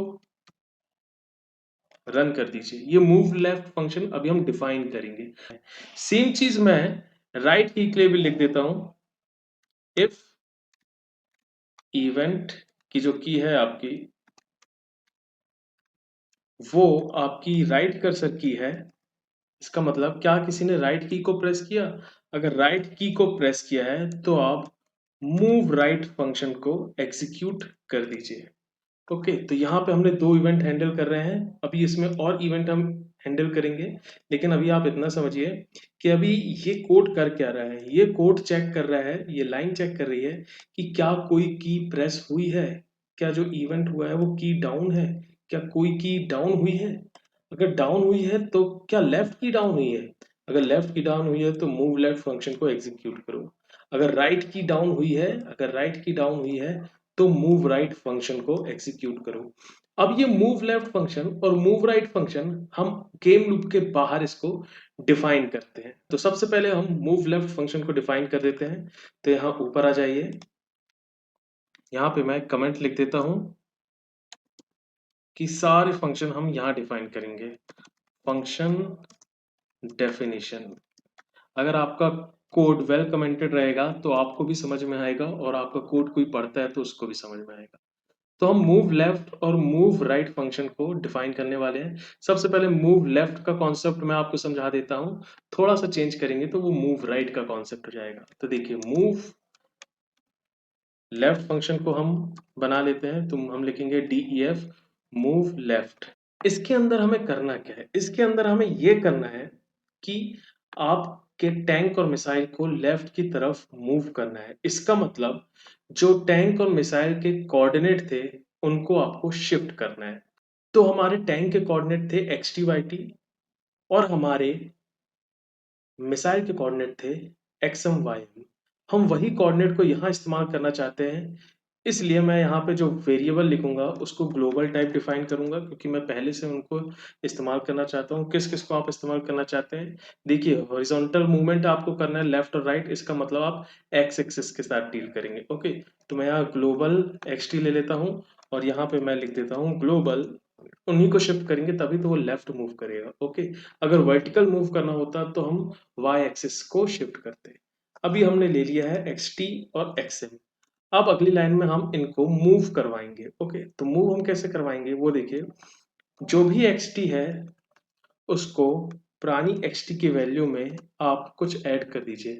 रन कर दीजिए। ये मूव लेफ्ट फंक्शन अभी हम डिफाइन करेंगे। सेम चीज मैं राइट की के लिए भी लिख देता हूं, इफ इवेंट की जो की है आपकी वो आपकी राइट कर्सर की है, इसका मतलब क्या किसी ने राइट की को प्रेस किया। अगर राइट की को प्रेस किया है तो आप मूव राइट फंक्शन को एग्जीक्यूट कर दीजिए। ओके, तो यहाँ पे हमने दो इवेंट हैंडल कर रहे हैं। अभी इसमें और इवेंट हम हैंडल करेंगे, लेकिन अभी आप इतना समझिए कि अभी ये कोड कर क्या रहा है। ये कोड चेक कर रहा है, ये लाइन चेक कर रही है कि क्या कोई की प्रेस हुई है, क्या जो इवेंट हुआ है वो की डाउन है, क्या कोई की डाउन हुई है। अगर डाउन हुई है तो क्या लेफ्ट की डाउन हुई है। अगर लेफ्ट की डाउन हुई है तो मूव लेफ्ट फंक्शन को एग्जीक्यूट करो। अगर राइट की डाउन हुई है, अगर राइट की डाउन हुई है तो मूव राइट फंक्शन को एग्जीक्यूट करो। अब ये मूव लेफ्ट फंक्शन और मूव राइट फंक्शन हम गेम लूप के बाहर इसको डिफाइन करते हैं। तो सबसे पहले हम मूव लेफ्ट फंक्शन को डिफाइन कर देते हैं। तो यहाँ ऊपर आ जाइए, यहाँ पे मैं कमेंट लिख देता हूं कि सारे फंक्शन हम यहाँ डिफाइन करेंगे। Function definition. अगर आपका कोड वेल कमेंटेड रहेगा तो आपको भी समझ में आएगा, और आपका कोड कोई पढ़ता है तो उसको भी समझ में आएगा। तो हम मूव लेफ्ट और मूव राइट फंक्शन को डिफाइन करने वाले हैं। सबसे पहले मूव लेफ्ट का कॉन्सेप्ट मैं आपको समझा देता हूं, थोड़ा सा चेंज करेंगे तो वो मूव राइट का कॉन्सेप्ट हो जाएगा। तो देखिए, मूव लेफ्ट फंक्शन को हम बना लेते हैं, तो हम लिखेंगे DEF मूव लेफ्ट। इसके अंदर हमें करना क्या है, इसके अंदर हमें ये करना है कि आपके टैंक और मिसाइल को लेफ्ट की तरफ मूव करना है। इसका मतलब जो टैंक और मिसाइल के कोऑर्डिनेट थे उनको आपको शिफ्ट करना है। तो हमारे टैंक के कोऑर्डिनेट थे XTYT, और हमारे मिसाइल के कोऑर्डिनेट थे XMYM। हम वही कोऑर्डिनेट को यहाँ इस्तेमाल करना चाहते हैं, इसलिए मैं यहाँ पे जो वेरिएबल लिखूंगा उसको ग्लोबल टाइप डिफाइन करूंगा, क्योंकि मैं पहले से उनको इस्तेमाल करना चाहता हूँ। किस किस को आप इस्तेमाल करना चाहते हैं? देखिए, हॉरिजॉन्टल मूवमेंट आपको करना है लेफ्ट और राइट, इसका मतलब आप एक्स एक्सिस के साथ डील करेंगे। ओके, तो मैं यहाँ ग्लोबल XT ले लेता हूँ और यहाँ पे मैं लिख देता हूँ ग्लोबल उन्हीं को शिफ्ट करेंगे तभी तो वो लेफ्ट मूव करेगा। ओके, अगर वर्टिकल मूव करना होता तो हम वाई एक्सिस को शिफ्ट करते। अभी हमने ले लिया है एक्स टी और एक्स एम। अब अगली लाइन में हम इनको मूव करवाएंगे। ओके, तो मूव हम कैसे करवाएंगे वो देखिए, जो भी एक्स टी है उसको पुरानी एक्स टी की वैल्यू में आप कुछ ऐड कर दीजिए।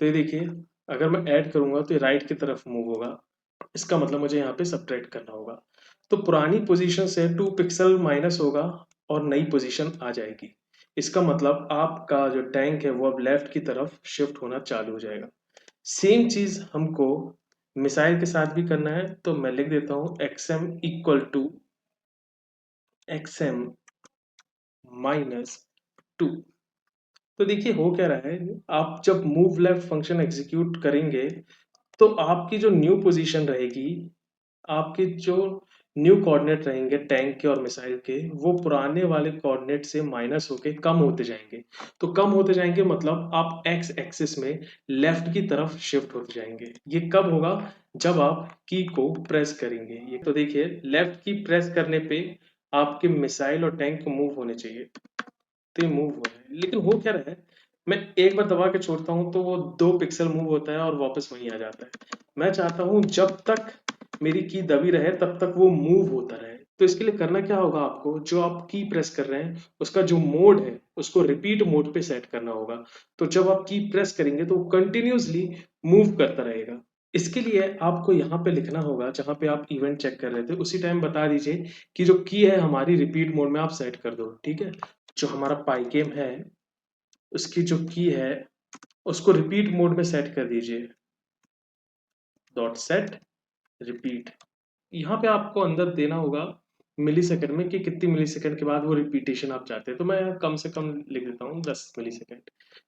तो ये देखिए, अगर मैं ऐड करूंगा तो ये राइट की तरफ मूव होगा, इसका मतलब मुझे यहाँ पे सब्ट्रैक्ट करना होगा। तो पुरानी पोजीशन से 2 पिक्सल माइनस होगा और नई पोजीशन आ जाएगी। इसका मतलब आपका जो टैंक है वो अब लेफ्ट की तरफ शिफ्ट होना चालू हो जाएगा। सेम चीज हमको मिसाइल के साथ भी करना है, तो मैं लिख देता हूँ एक्सएम इक्वल टू एक्सएम -2। तो देखिए हो क्या रहा है, आप जब मूव लेफ्ट फंक्शन एग्जीक्यूट करेंगे तो आपकी जो न्यू पोजीशन रहेगी, आपके जो न्यू कोऑर्डिनेट रहेंगे टैंक के और मिसाइल के, वो पुराने वाले कोऑर्डिनेट से माइनस होके कम होते जाएंगे। तो कम होते जाएंगे मतलब आप एक्स एक्सिस में लेफ्ट की तरफ शिफ्ट होते जाएंगे। ये कब होगा, जब आप की को प्रेस करेंगे। ये तो देखिए लेफ्ट की प्रेस करने पे आपके मिसाइल और टैंक मूव होने चाहिए, तो ये मूव हो रहा है। लेकिन हो क्या रहा है, मैं एक बार दबा के छोड़ता हूँ तो वो 2 पिक्सल मूव होता है और वापस वहीं आ जाता है। मैं चाहता हूँ जब तक मेरी की दबी रहे तब तक वो मूव होता रहे। तो इसके लिए करना क्या होगा, आपको जो आप की प्रेस कर रहे हैं उसका जो मोड है उसको रिपीट मोड पे सेट करना होगा। तो जब आप की प्रेस करेंगे तो वो कंटिन्यूसली मूव करता रहेगा। इसके लिए आपको यहाँ पे लिखना होगा, जहाँ पे आप इवेंट चेक कर रहे थे उसी टाइम बता दीजिए कि जो की है हमारी रिपीट मोड में आप सेट कर दो। ठीक है, जो हमारा पाई गेम है उसकी जो की है उसको रिपीट मोड में सेट कर दीजिए, डॉट सेट रिपीट। यहाँ पे आपको अंदर देना होगा मिली सेकेंड में कि कितनी मिली सेकेंड के बाद वो रिपीटेशन आप चाहते हैं। तो मैं कम से कम लिख देता हूँ 10 मिली सेकेंड,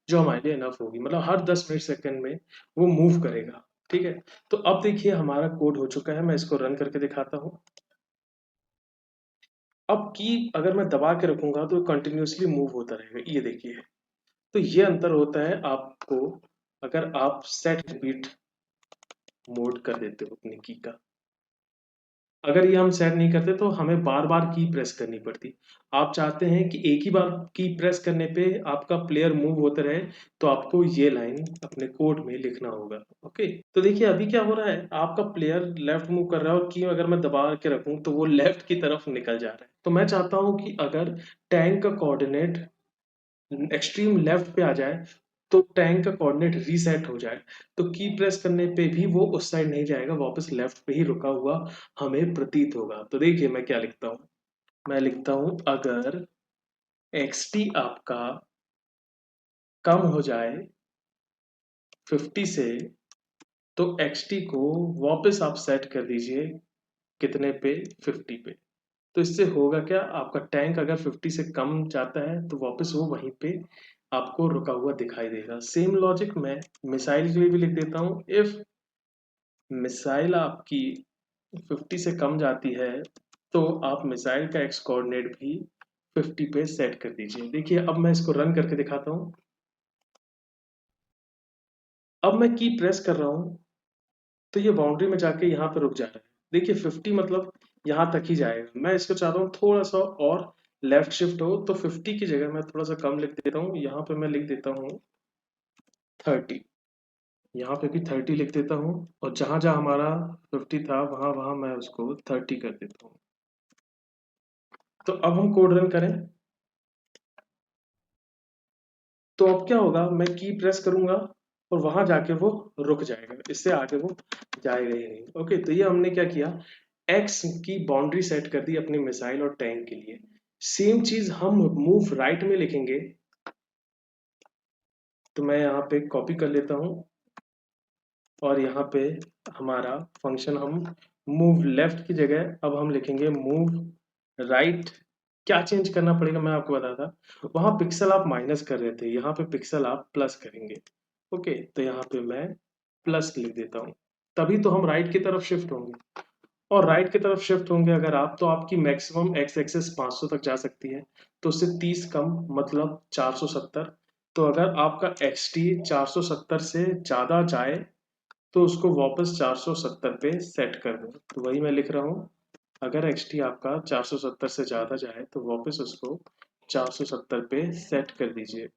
जो हमारे लिए इनफ होगी, मतलब हर 10 मिली सेकेंड में वो मूव करेगा। ठीक है, तो अब देखिए हमारा कोड हो चुका है, मैं इसको रन करके दिखाता हूँ। अब की अगर मैं दबा के रखूंगा तो कंटिन्यूसली मूव होता रहेगा, ये देखिए। तो ये अंतर होता है आपको अगर आप सेट रिपीट मोड कर देते हो अपनी की का। अगर ये हम सेट नहीं करते तो हमें बार बार की प्रेस करनी पड़ती। आप चाहते हैं कि एक ही बार की प्रेस करने पे आपका प्लेयर मूव होता रहे, तो आपको ये लाइन अपने कोड में लिखना होगा। ओके, तो देखिए अभी क्या हो रहा है, आपका प्लेयर लेफ्ट मूव कर रहा है और की अगर मैं दबा के रखूं तो वो लेफ्ट की तरफ निकल जा रहा है। तो मैं चाहता हूं कि अगर टैंक का कोऑर्डिनेट एक्सट्रीम लेफ्ट पे आ जाए तो टैंक का कोऑर्डिनेट रीसेट हो जाए। तो की प्रेस करने पे भी वो उस साइड नहीं जाएगा, वापस लेफ्ट पे ही रुका हुआ हमें प्रतीत होगा। तो देखिए मैं क्या लिखता हूँ, मैं लिखता हूँ अगर एक्स टी आपका कम हो जाए 50 से, तो एक्स टी को वापस आप सेट कर दीजिए कितने पे, 50 पे। तो इससे होगा क्या, आपका टैंक अगर 50 से कम जाता है तो वापस वो वहीं पे आपको रुका हुआ दिखाई देगा। सेम लॉजिक मैं मिसाइल के लिए भी लिख देता हूँ। इफ मिसाइल आपकी 50 से कम जाती है तो आप मिसाइल का एक्स कोऑर्डिनेट भी 50 पे सेट कर दीजिए। देखिए अब मैं इसको रन करके दिखाता हूँ। अब मैं की प्रेस कर रहा हूँ तो ये बाउंड्री में जाके यहाँ पे रुक जा रहा है। देखिए 50 मतलब यहाँ तक ही जाएगा। मैं इसको चाहता हूँ थोड़ा सा और लेफ्ट शिफ्ट हो, तो 50 की जगह मैं थोड़ा सा कम लिख देता हूँ। यहाँ पे मैं लिख देता हूँ 30। यहाँ पे भी 30 लिख देता हूँ, और जहां जहां हमारा 50 था वहां वहां मैं उसको 30 कर देता हूँ। तो अब हम कोड रन करें तो अब क्या होगा, मैं की प्रेस करूंगा और वहां जाके वो रुक जाएगा, इससे आगे वो जाएगा ही नहीं। ओके, तो ये हमने क्या किया, एक्स की बाउंड्री सेट कर दी अपनी मिसाइल और टैंक के लिए। सेम चीज हम मूव राइट में लिखेंगे, तो मैं यहाँ पे कॉपी कर लेता हूँ और यहाँ पे हमारा फंक्शन हम मूव लेफ्ट की जगह अब हम लिखेंगे मूव राइट। क्या चेंज करना पड़ेगा मैं आपको बताता, वहां पिक्सल आप माइनस कर रहे थे, यहाँ पे पिक्सल आप प्लस करेंगे। ओके, तो यहाँ पे मैं प्लस लिख देता हूँ, तभी तो हम राइट की तरफ शिफ्ट होंगे। और राइट की तरफ शिफ्ट होंगे अगर आप, तो आपकी मैक्सिमम एक्स एक्सेस 500 तक जा सकती है, तो उससे 30 कम मतलब 470। तो अगर आपका एक्स टी 470 से ज़्यादा जाए तो उसको वापस 470 पे सेट कर दो। तो वही मैं लिख रहा हूँ अगर xt आपका 470 से ज़्यादा जाए तो वापस उसको 470 पे सेट कर दीजिए।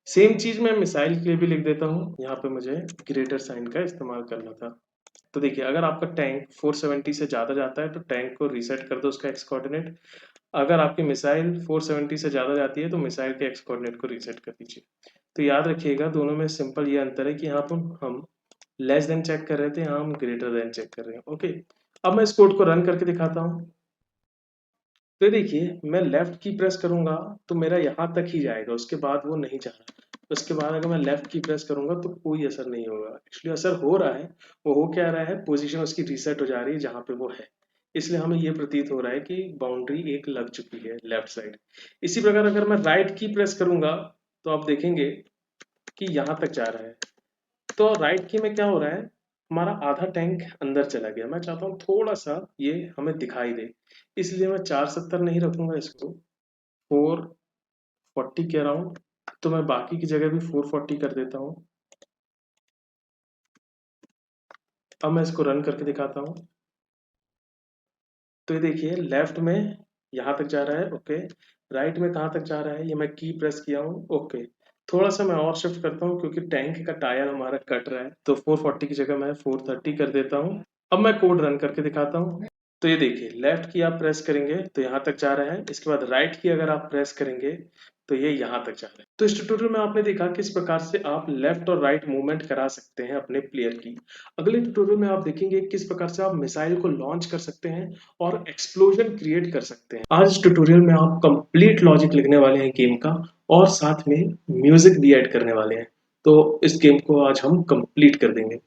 सेम चीज़ मैं मिसाइल के लिए भी लिख देता हूँ, यहाँ पे मुझे ग्रेटर साइन का इस्तेमाल करना था। तो देखिए, अगर आपका टैंक 470 से ज़्यादा जाता है तो टैंक को रीसेट कर दो उसका एक्स कोऑर्डिनेट। अगर आपकी मिसाइल 470 से ज़्यादा जाती है तो मिसाइल के एक्स कोऑर्डिनेट को रीसेट कर दीजिए। तो याद रखिएगा, दोनों में सिंपल ये अंतर है कि यहाँ पर हम लेस देन चेक कर रहे थे, यहाँ हम ग्रेटर देन चेक कर रहे हैं। ओके, अब मैं इस कोड को रन करके दिखाता हूँ। तो ये देखिए, मैं लेफ्ट की प्रेस करूंगा तो मेरा यहाँ तक ही जाएगा, उसके बाद वो नहीं जा रहा। उसके बाद अगर मैं लेफ्ट की प्रेस करूंगा तो कोई असर नहीं होगा। एक्चुअली असर हो रहा है, वो हो क्या रहा है, पोजीशन उसकी रीसेट हो जा रही है जहाँ पे वो है। इसलिए हमें ये प्रतीत हो रहा है कि बाउंड्री एक लग चुकी है लेफ्ट साइड। इसी प्रकार अगर मैं राइट की प्रेस करूंगा तो आप देखेंगे कि यहाँ तक जा रहा है। तो राइट की में क्या हो रहा है, हमारा आधा टैंक अंदर चला गया। मैं चाहता हूँ थोड़ा सा ये हमें दिखाई दे, इसलिए मैं 470 नहीं रखूंगा, इसको 440 के अराउंड। तो मैं बाकी की जगह भी 440 कर देता हूँ। अब मैं इसको रन करके दिखाता हूँ। तो ये देखिए, लेफ्ट में यहाँ तक जा रहा है, ओके। राइट में कहाँ तक जा रहा है, ये मैं की प्रेस किया हूँ, ओके। थोड़ा सा मैं और शिफ्ट करता हूँ क्योंकि टैंक का टायर हमारा कट रहा है, तो 440 की जगह मैं 430 कर देता हूँ। अब मैं कोड रन करके दिखाता हूँ। तो ये देखिए, लेफ्ट की आप प्रेस करेंगे तो यहाँ तक जा रहा है, इसके बाद राइट की अगर आप प्रेस करेंगे तो ये यहाँ तक जा रहा है। तो इस ट्यूटोरियल में आपने देखा किस प्रकार से आप लेफ्ट और राइट मूवमेंट करा सकते हैं अपने प्लेयर की। अगले ट्यूटोरियल में आप देखेंगे किस प्रकार से आप मिसाइल को लॉन्च कर सकते हैं और एक्सप्लोजन क्रिएट कर सकते हैं। आज इस ट्यूटोरियल में आप कंप्लीट लॉजिक लिखने वाले हैं गेम का, और साथ में म्यूजिक भी ऐड करने वाले हैं। तो इस गेम को आज हम कंप्लीट कर देंगे।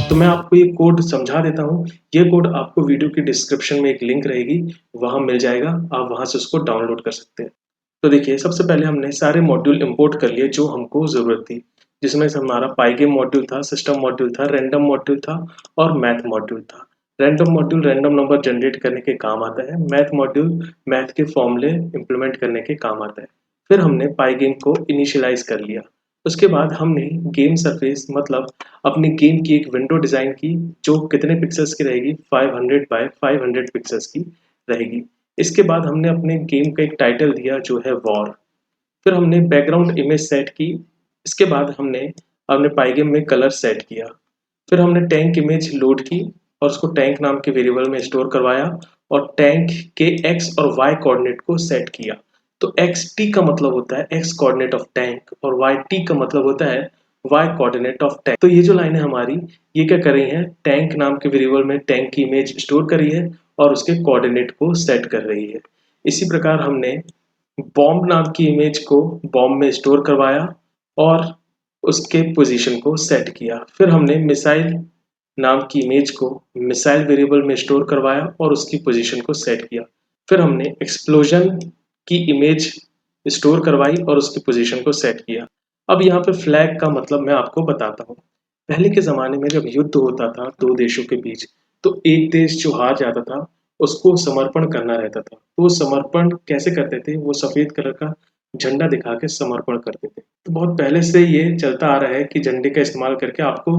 तो मैं आपको ये कोड समझा देता हूँ। ये कोड आपको वीडियो की डिस्क्रिप्शन में एक लिंक रहेगी, वहां मिल जाएगा, आप वहां से उसको डाउनलोड कर सकते हैं। तो देखिए, सबसे पहले हमने सारे मॉड्यूल इंपोर्ट कर लिए जो हमको जरूरत थी, जिसमें से हमारा पाइगेम मॉड्यूल था, सिस्टम मॉड्यूल था, रैंडम मॉड्यूल था और मैथ मॉड्यूल था। Random module random number generate करने के काम आता है, मैथ मॉड्यूल मैथ के फॉर्मूले इंप्लीमेंट करने के काम आता है। फिर हमने पाइगेम को इनिशियलाइज कर लिया। उसके बाद हमने गेम सरफेस मतलब अपनी गेम की एक विंडो डिजाइन की, जो कितने पिक्सेल्स की रहेगी, 500 बाय 500 पिक्सेल्स की रहेगी। इसके बाद हमने अपने गेम का एक टाइटल दिया जो है वॉर। फिर हमने बैकग्राउंड इमेज सेट की। इसके बाद हमने अपने पाइगेम में कलर सेट किया। फिर हमने टैंक इमेज लोड की और उसको टैंक नाम के वेरिएबल में स्टोर करवाया और टैंक के एक्स और वाई कोऑर्डिनेट को सेट किया। तो एक्स टी का मतलब होता है एक्स कोऑर्डिनेट ऑफ टैंक और वाई टी का मतलब होता है वाई कोऑर्डिनेट ऑफ टैंक। तो ये जो लाइन है हमारी, ये क्या कर रही है, टैंक नाम के वेरिएबल में टैंक की इमेज स्टोर कर रही है और उसके कोऑर्डिनेट को सेट कर रही है। इसी प्रकार हमने बॉम्ब नाम की इमेज को बॉम्ब में स्टोर करवाया और उसके पोजीशन को सेट किया। फिर हमने मिसाइल नाम की इमेज को मिसाइल वेरिएबल में स्टोर करवाया और उसकी पोजीशन को सेट किया। फिर हमने एक्सप्लोजन की इमेज स्टोर करवाई और उसकी पोजीशन को सेट किया। अब यहाँ पे फ्लैग का मतलब मैं आपको बताता हूँ। पहले के ज़माने में जब युद्ध होता था दो देशों के बीच, तो एक देश जो हार जाता था उसको समर्पण करना रहता था। तो वो समर्पण कैसे करते थे, वो सफ़ेद कलर का झंडा दिखा के समर्पण करते थे। तो बहुत पहले से ये चलता आ रहा है कि झंडे का इस्तेमाल करके आपको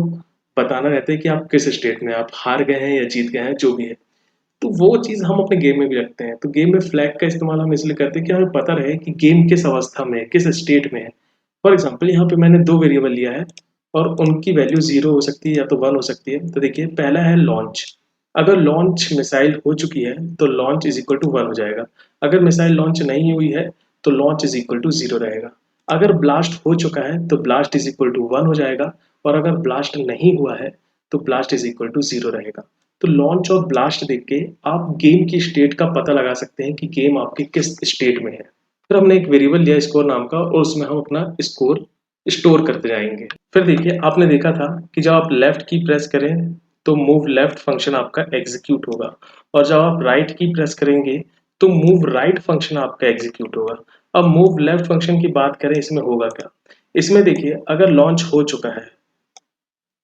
बताना रहता है कि आप किस स्टेट में, आप हार गए हैं या जीत गए हैं, जो भी है। तो वो चीज़ हम अपने गेम में भी रखते हैं। तो गेम में फ्लैग का इस्तेमाल हम इसलिए करते हैं कि हमें पता रहे कि गेम किस अवस्था में है, किस स्टेट में है। फॉर एग्जाम्पल यहाँ पे मैंने दो वेरिएबल लिया है और उनकी वैल्यू 0 हो सकती है या तो 1 हो सकती है। तो देखिए, पहला है लॉन्च। अगर लॉन्च मिसाइल हो चुकी है तो लॉन्च इज इक्वल टू 1 हो जाएगा। अगर मिसाइल लॉन्च नहीं हुई है तो लॉन्च इज इक्वल टू 0 रहेगा। अगर ब्लास्ट हो चुका है तो ब्लास्ट इज इक्वल टू 1 हो जाएगा, और अगर ब्लास्ट नहीं हुआ है तो ब्लास्ट इज इक्वल टू 0 रहेगा। तो लॉन्च और ब्लास्ट देख के आप गेम की स्टेट का पता लगा सकते हैं कि गेम आपके किस स्टेट में है। फिर हमने एक वेरिएबल लिया स्कोर नाम का और उसमें हम अपना स्कोर स्टोर करते जाएंगे। फिर देखिए, आपने देखा था कि जब आप लेफ्ट की प्रेस करें तो मूव लेफ्ट फंक्शन आपका एग्जीक्यूट होगा, और जब आप राइट की प्रेस करेंगे तो मूव राइट फंक्शन आपका एग्जीक्यूट होगा। अब मूव लेफ्ट फंक्शन की बात करें, इसमें होगा क्या। इसमें देखिए, अगर लॉन्च हो चुका है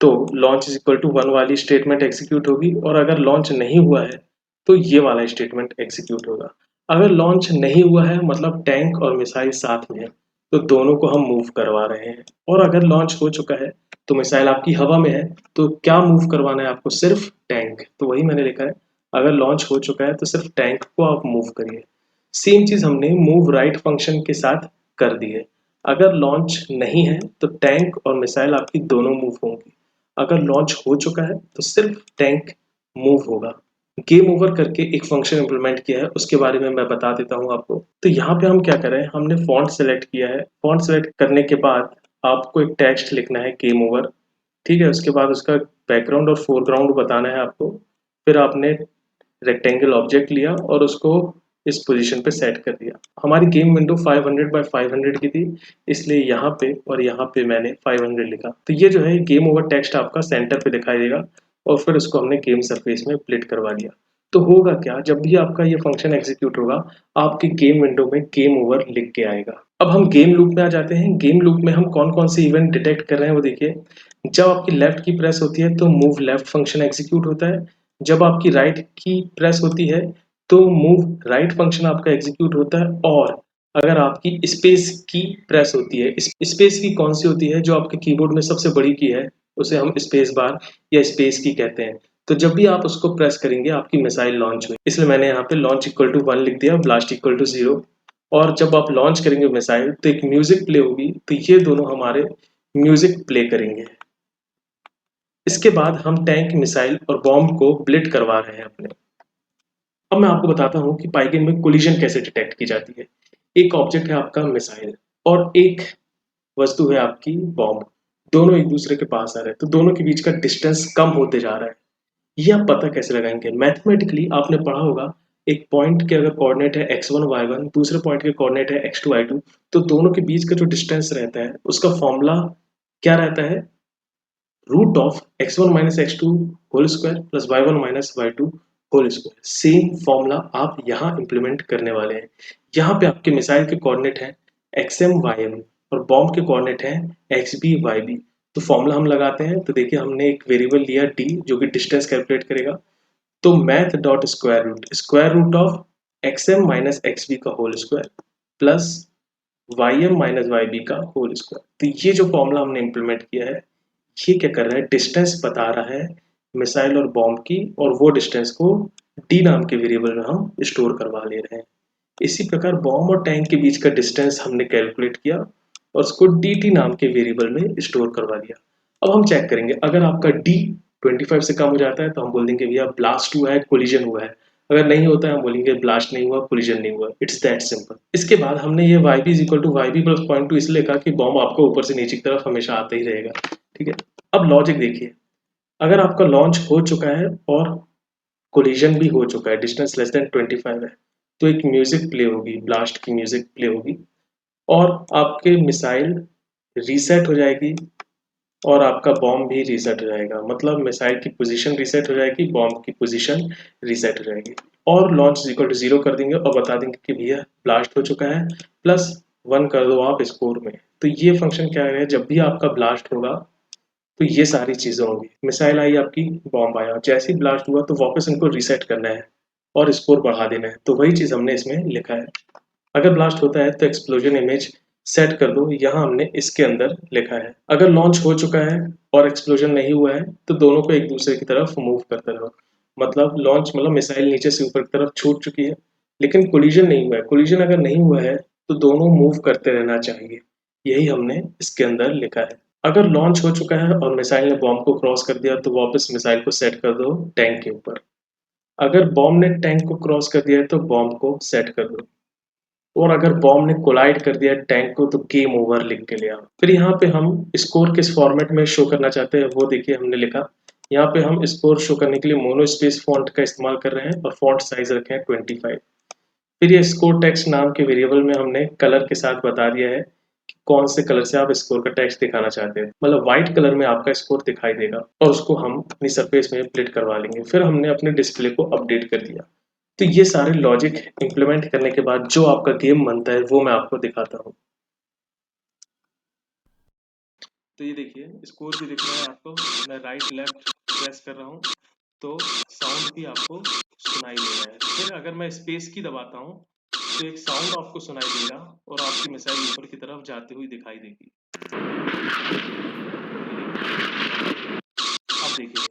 तो लॉन्च इज इक्वल टू 1 वाली स्टेटमेंट एग्जीक्यूट होगी, और अगर लॉन्च नहीं हुआ है तो ये वाला स्टेटमेंट एग्जीक्यूट होगा। अगर लॉन्च नहीं हुआ है मतलब टैंक और मिसाइल साथ में है, तो दोनों को हम मूव करवा रहे हैं। और अगर लॉन्च हो चुका है तो मिसाइल आपकी हवा में है, तो क्या मूव करवाना है आपको? सिर्फ टैंक। तो वही मैंने लिखा है, अगर लॉन्च हो चुका है तो सिर्फ टैंक को आप मूव करिए। सेम चीज हमने मूव राइट फंक्शन के साथ कर दी है। अगर लॉन्च नहीं है तो टैंक और मिसाइल आपकी दोनों मूव होंगी। अगर लॉन्च हो चुका है तो सिर्फ टैंक मूव होगा। गेम ओवर करके एक फंक्शन इंप्लीमेंट किया है, उसके बारे में मैं बता देता हूँ आपको। तो यहाँ पे हम क्या कर रहे हैं, हमने फॉन्ट सेलेक्ट किया है। फॉन्ट सेलेक्ट करने के बाद आपको एक टेक्स्ट लिखना है गेम ओवर, ठीक है। उसके बाद उसका बैकग्राउंड और फोरग्राउंड बताना है आपको। फिर आपने रेक्टेंगल ऑब्जेक्ट लिया और उसको इस पोजीशन पे सेट कर दिया। हमारी गेम विंडो 500 बाय 500 की थी, इसलिए यहाँ पे और यहाँ पे मैंने 500 लिखा। तो ये जो है गेम ओवर टेक्स्ट आपका सेंटर पे दिखाई देगा और फिर उसको हमने गेम सरफेस में स्प्लिट करवा दिया। तो होगा क्या, जब भी आपका ये फंक्शन एग्जीक्यूट होगा, आपकी गेम विंडो में गेम ओवर लिख के आएगा। अब हम गेम लूप में आ जाते हैं। गेम लूप में हम कौन कौन से इवेंट डिटेक्ट कर रहे हैं वो देखिए। जब आपकी लेफ्ट की प्रेस होती है तो मूव लेफ्ट फंक्शन एग्जीक्यूट होता है। जब आपकी राइट की प्रेस होती है तो मूव राइट फंक्शन आपका एग्जीक्यूट होता है। और अगर आपकी स्पेस की प्रेस होती है, स्पेस की कौन सी होती है, जो आपके कीबोर्ड में सबसे बड़ी की है, उसे हम स्पेस बार या स्पेस की कहते हैं। तो जब भी आप उसको प्रेस करेंगे आपकी मिसाइल लॉन्च हुई, इसलिए मैंने यहाँ पे लॉन्च इक्वल टू 1 लिख दिया, ब्लास्ट इक्वल टू 0। और जब आप लॉन्च करेंगे मिसाइल तो एक म्यूजिक प्ले होगी, तो ये दोनों हमारे म्यूजिक प्ले करेंगे। इसके बाद हम टैंक, मिसाइल और बॉम्ब को ब्लिट करवा रहे हैं अपने। अब मैं आपको बताता हूँ कि पाइगन में कोलिजन कैसे डिटेक्ट की जाती है। एक ऑब्जेक्ट है आपका मिसाइल और एक वस्तु है आपकी बॉम्ब। दोनों एक दूसरे के पास आ रहे हैं, तो दोनों के बीच का डिस्टेंस कम होते जा रहा है। ये आप पता कैसे लगाएंगे? मैथमेटिकली आपने पढ़ा होगा, एक पॉइंट के अगर कोऑर्डिनेट है x1 y1, दूसरे पॉइंट के कोऑर्डिनेट है x2 y2, तो दोनों के बीच का जो डिस्टेंस रहता है उसका फॉर्मूला क्या रहता है? Root of x1 minus X two whole square plus y1 minus Y two whole square. Same formula आप यहाँ इंप्लीमेंट करने वाले हैं। यहाँ पे आपके मिसाइल के कोऑर्डिनेट हैं xm ym और बॉम्ब के कोऑर्डिनेट हैं xb yb। तो फॉर्मूला हम लगाते हैं। तो देखिए हमने एक वेरिएबल लिया d जो कि डिस्टेंस कैलकुलेट करेगा। तो math dot square root of xm minus xb का whole square plus ym minus yb का होल स्क्वायर। तो ये जो फॉर्मूला हमने इंप्लीमेंट किया है, ये क्या कर रहा है, डिस्टेंस बता रहा है मिसाइल और बॉम्ब की, और वो डिस्टेंस को डी नाम के वेरिएबल में हम स्टोर करवा ले रहे हैं। इसी प्रकार बॉम्ब और टैंक के बीच का डिस्टेंस हमने कैलकुलेट किया और उसको डी टी नाम के वेरिएबल में स्टोर करवा दिया। अब हम चेक करेंगे, अगर आपका डी 25 से कम हो जाता है तो हम बोल देंगे भैया ब्लास्ट हुआ है, कोलिजन हुआ है। अगर नहीं होता है हम बोलेंगे ब्लास्ट नहीं हुआ, कोलिजन नहीं हुआ। It's that simple. इसके बाद हमने ये Y B is equal to Y B plus point two इसलिए कहा कि बॉम्ब आपको ऊपर से नीचे की तरफ हमेशा आता ही रहेगा, ठीक है। अब लॉजिक देखिए, अगर आपका लॉन्च हो चुका है और कोलिजन भी हो चुका है, डिस्टेंस लेस देन 25 है, तो एक म्यूजिक प्ले होगी, ब्लास्ट की म्यूजिक प्ले होगी और आपके मिसाइल रीसेट हो जाएगी और आपका बॉम्ब भी रीसेट हो जाएगा। मतलब मिसाइल की पोजीशन रीसेट हो जाएगी, बॉम्ब की पोजीशन रीसेट हो जाएगी। और लॉन्च इक्वल टू 0 कर देंगे और बता देंगे कि भैया ब्लास्ट हो चुका है, प्लस 1 कर दो आप स्कोर में। तो ये फंक्शन क्या है, जब भी आपका ब्लास्ट होगा तो ये सारी चीजें होंगी। मिसाइल आई आपकी, बॉम्ब आया, जैसे ही ब्लास्ट हुआ तो वापस इनको रीसेट करना है और स्कोर बढ़ा देना है। तो वही चीज हमने इसमें लिखा है। अगर ब्लास्ट होता है तो एक्सप्लोजन इमेज सेट कर दो, यहाँ हमने इसके अंदर लिखा है। अगर लॉन्च हो चुका है और एक्सप्लोजन नहीं हुआ है तो दोनों को एक दूसरे की तरफ मूव करते रहो। मतलब लॉन्च मतलब मिसाइल नीचे से ऊपर की तरफ छूट चुकी है लेकिन कोलिजन नहीं हुआ है। कोलिजन अगर नहीं हुआ है तो दोनों मूव करते रहना चाहिए। यही हमने इसके अंदर लिखा है। अगर लॉन्च हो चुका है और मिसाइल ने बॉम्ब को क्रॉस कर दिया तो वापस मिसाइल को सेट कर दो टैंक के ऊपर। अगर बॉम्ब ने टैंक को क्रॉस कर दिया है तो बॉम्ब को सेट कर दो। और अगर बॉम्ब ने कोलाइड कर दिया टैंक को तो गेम ओवर लिख के ले आओ। फिर यहाँ पे हम स्कोर किस फॉर्मेट में शो करना चाहते हैं वो देखिए हमने लिखा। यहाँ पे हम स्कोर शो करने के लिए मोनो स्पेस फॉन्ट का इस्तेमाल कर रहे हैं और फॉन्ट साइज रखे हैं 25। फिर ये स्कोर टेक्स्ट नाम के वेरिएबल में हमने कलर के साथ बता दिया है कि कौन से कलर से आप स्कोर का टेक्स्ट दिखाना चाहते हैं। मतलब व्हाइट कलर में आपका स्कोर दिखाई देगा और उसको हम अपनी सरफेस में प्लेट करवा लेंगे। फिर हमने अपने डिस्प्ले को अपडेट कर दिया। तो ये सारे लॉजिक इंप्लीमेंट करने के बाद जो आपका गेम बनता है वो मैं आपको दिखाता हूँ। तो ये देखिए स्कोर भी दिख रहा है आपको। मैं राइट लेफ्ट प्रेस कर रहा हूँ तो साउंड भी आपको सुनाई दे रहा है। फिर अगर मैं स्पेस की दबाता हूँ तो एक साउंड आपको सुनाई देगा और आपकी मिसाइल ऊपर की तरफ जाती हुई दिखाई देगी। अब देखिए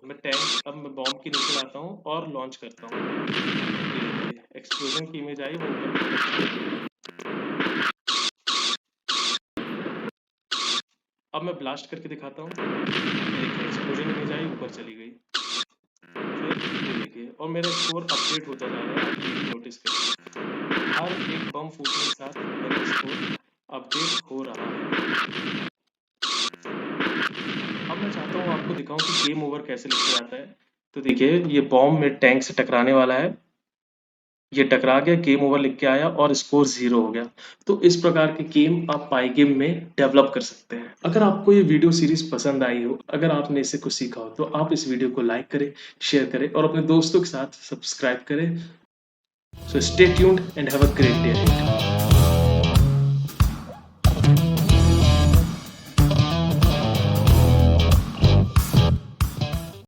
अब मैं बॉम्ब के नीचे जाता हूँ और लॉन्च करता हूँ। ये देखिए एक्सप्लोजन की इमेज आई, वो ऊपर की तरफ चली गई। अब मैं ब्लास्ट करके दिखाता हूँ। ये देखिए एक्सप्लोजन इमेज आई, ऊपर चली गई। फिर ये देखिए और मेरा स्कोर अपडेट होता जा रहा है, आप ये भी नोटिस करिए। हर एक बम फूटने के साथ मेरा स्कोर अपडेट हो रहा है। अब मैं चाहता हूँ आपको दिखाऊं कि गेम ओवर कैसे लिखा जाता है। तो देखिए ये बॉम्ब में टैंक से टकराने वाला है, ये टकरा गया, गेम ओवर लिख के आया और स्कोर 0 हो गया। तो इस प्रकार के गेम आप पाई गेम में डेवलप कर सकते हैं। अगर आपको ये वीडियो सीरीज पसंद आई हो, अगर आपने इससे कुछ सीखा हो, तो आप इस वीडियो को लाइक करें, शेयर करें और अपने दोस्तों के साथ सब्सक्राइब करें। So stay tuned and have a great day ahead.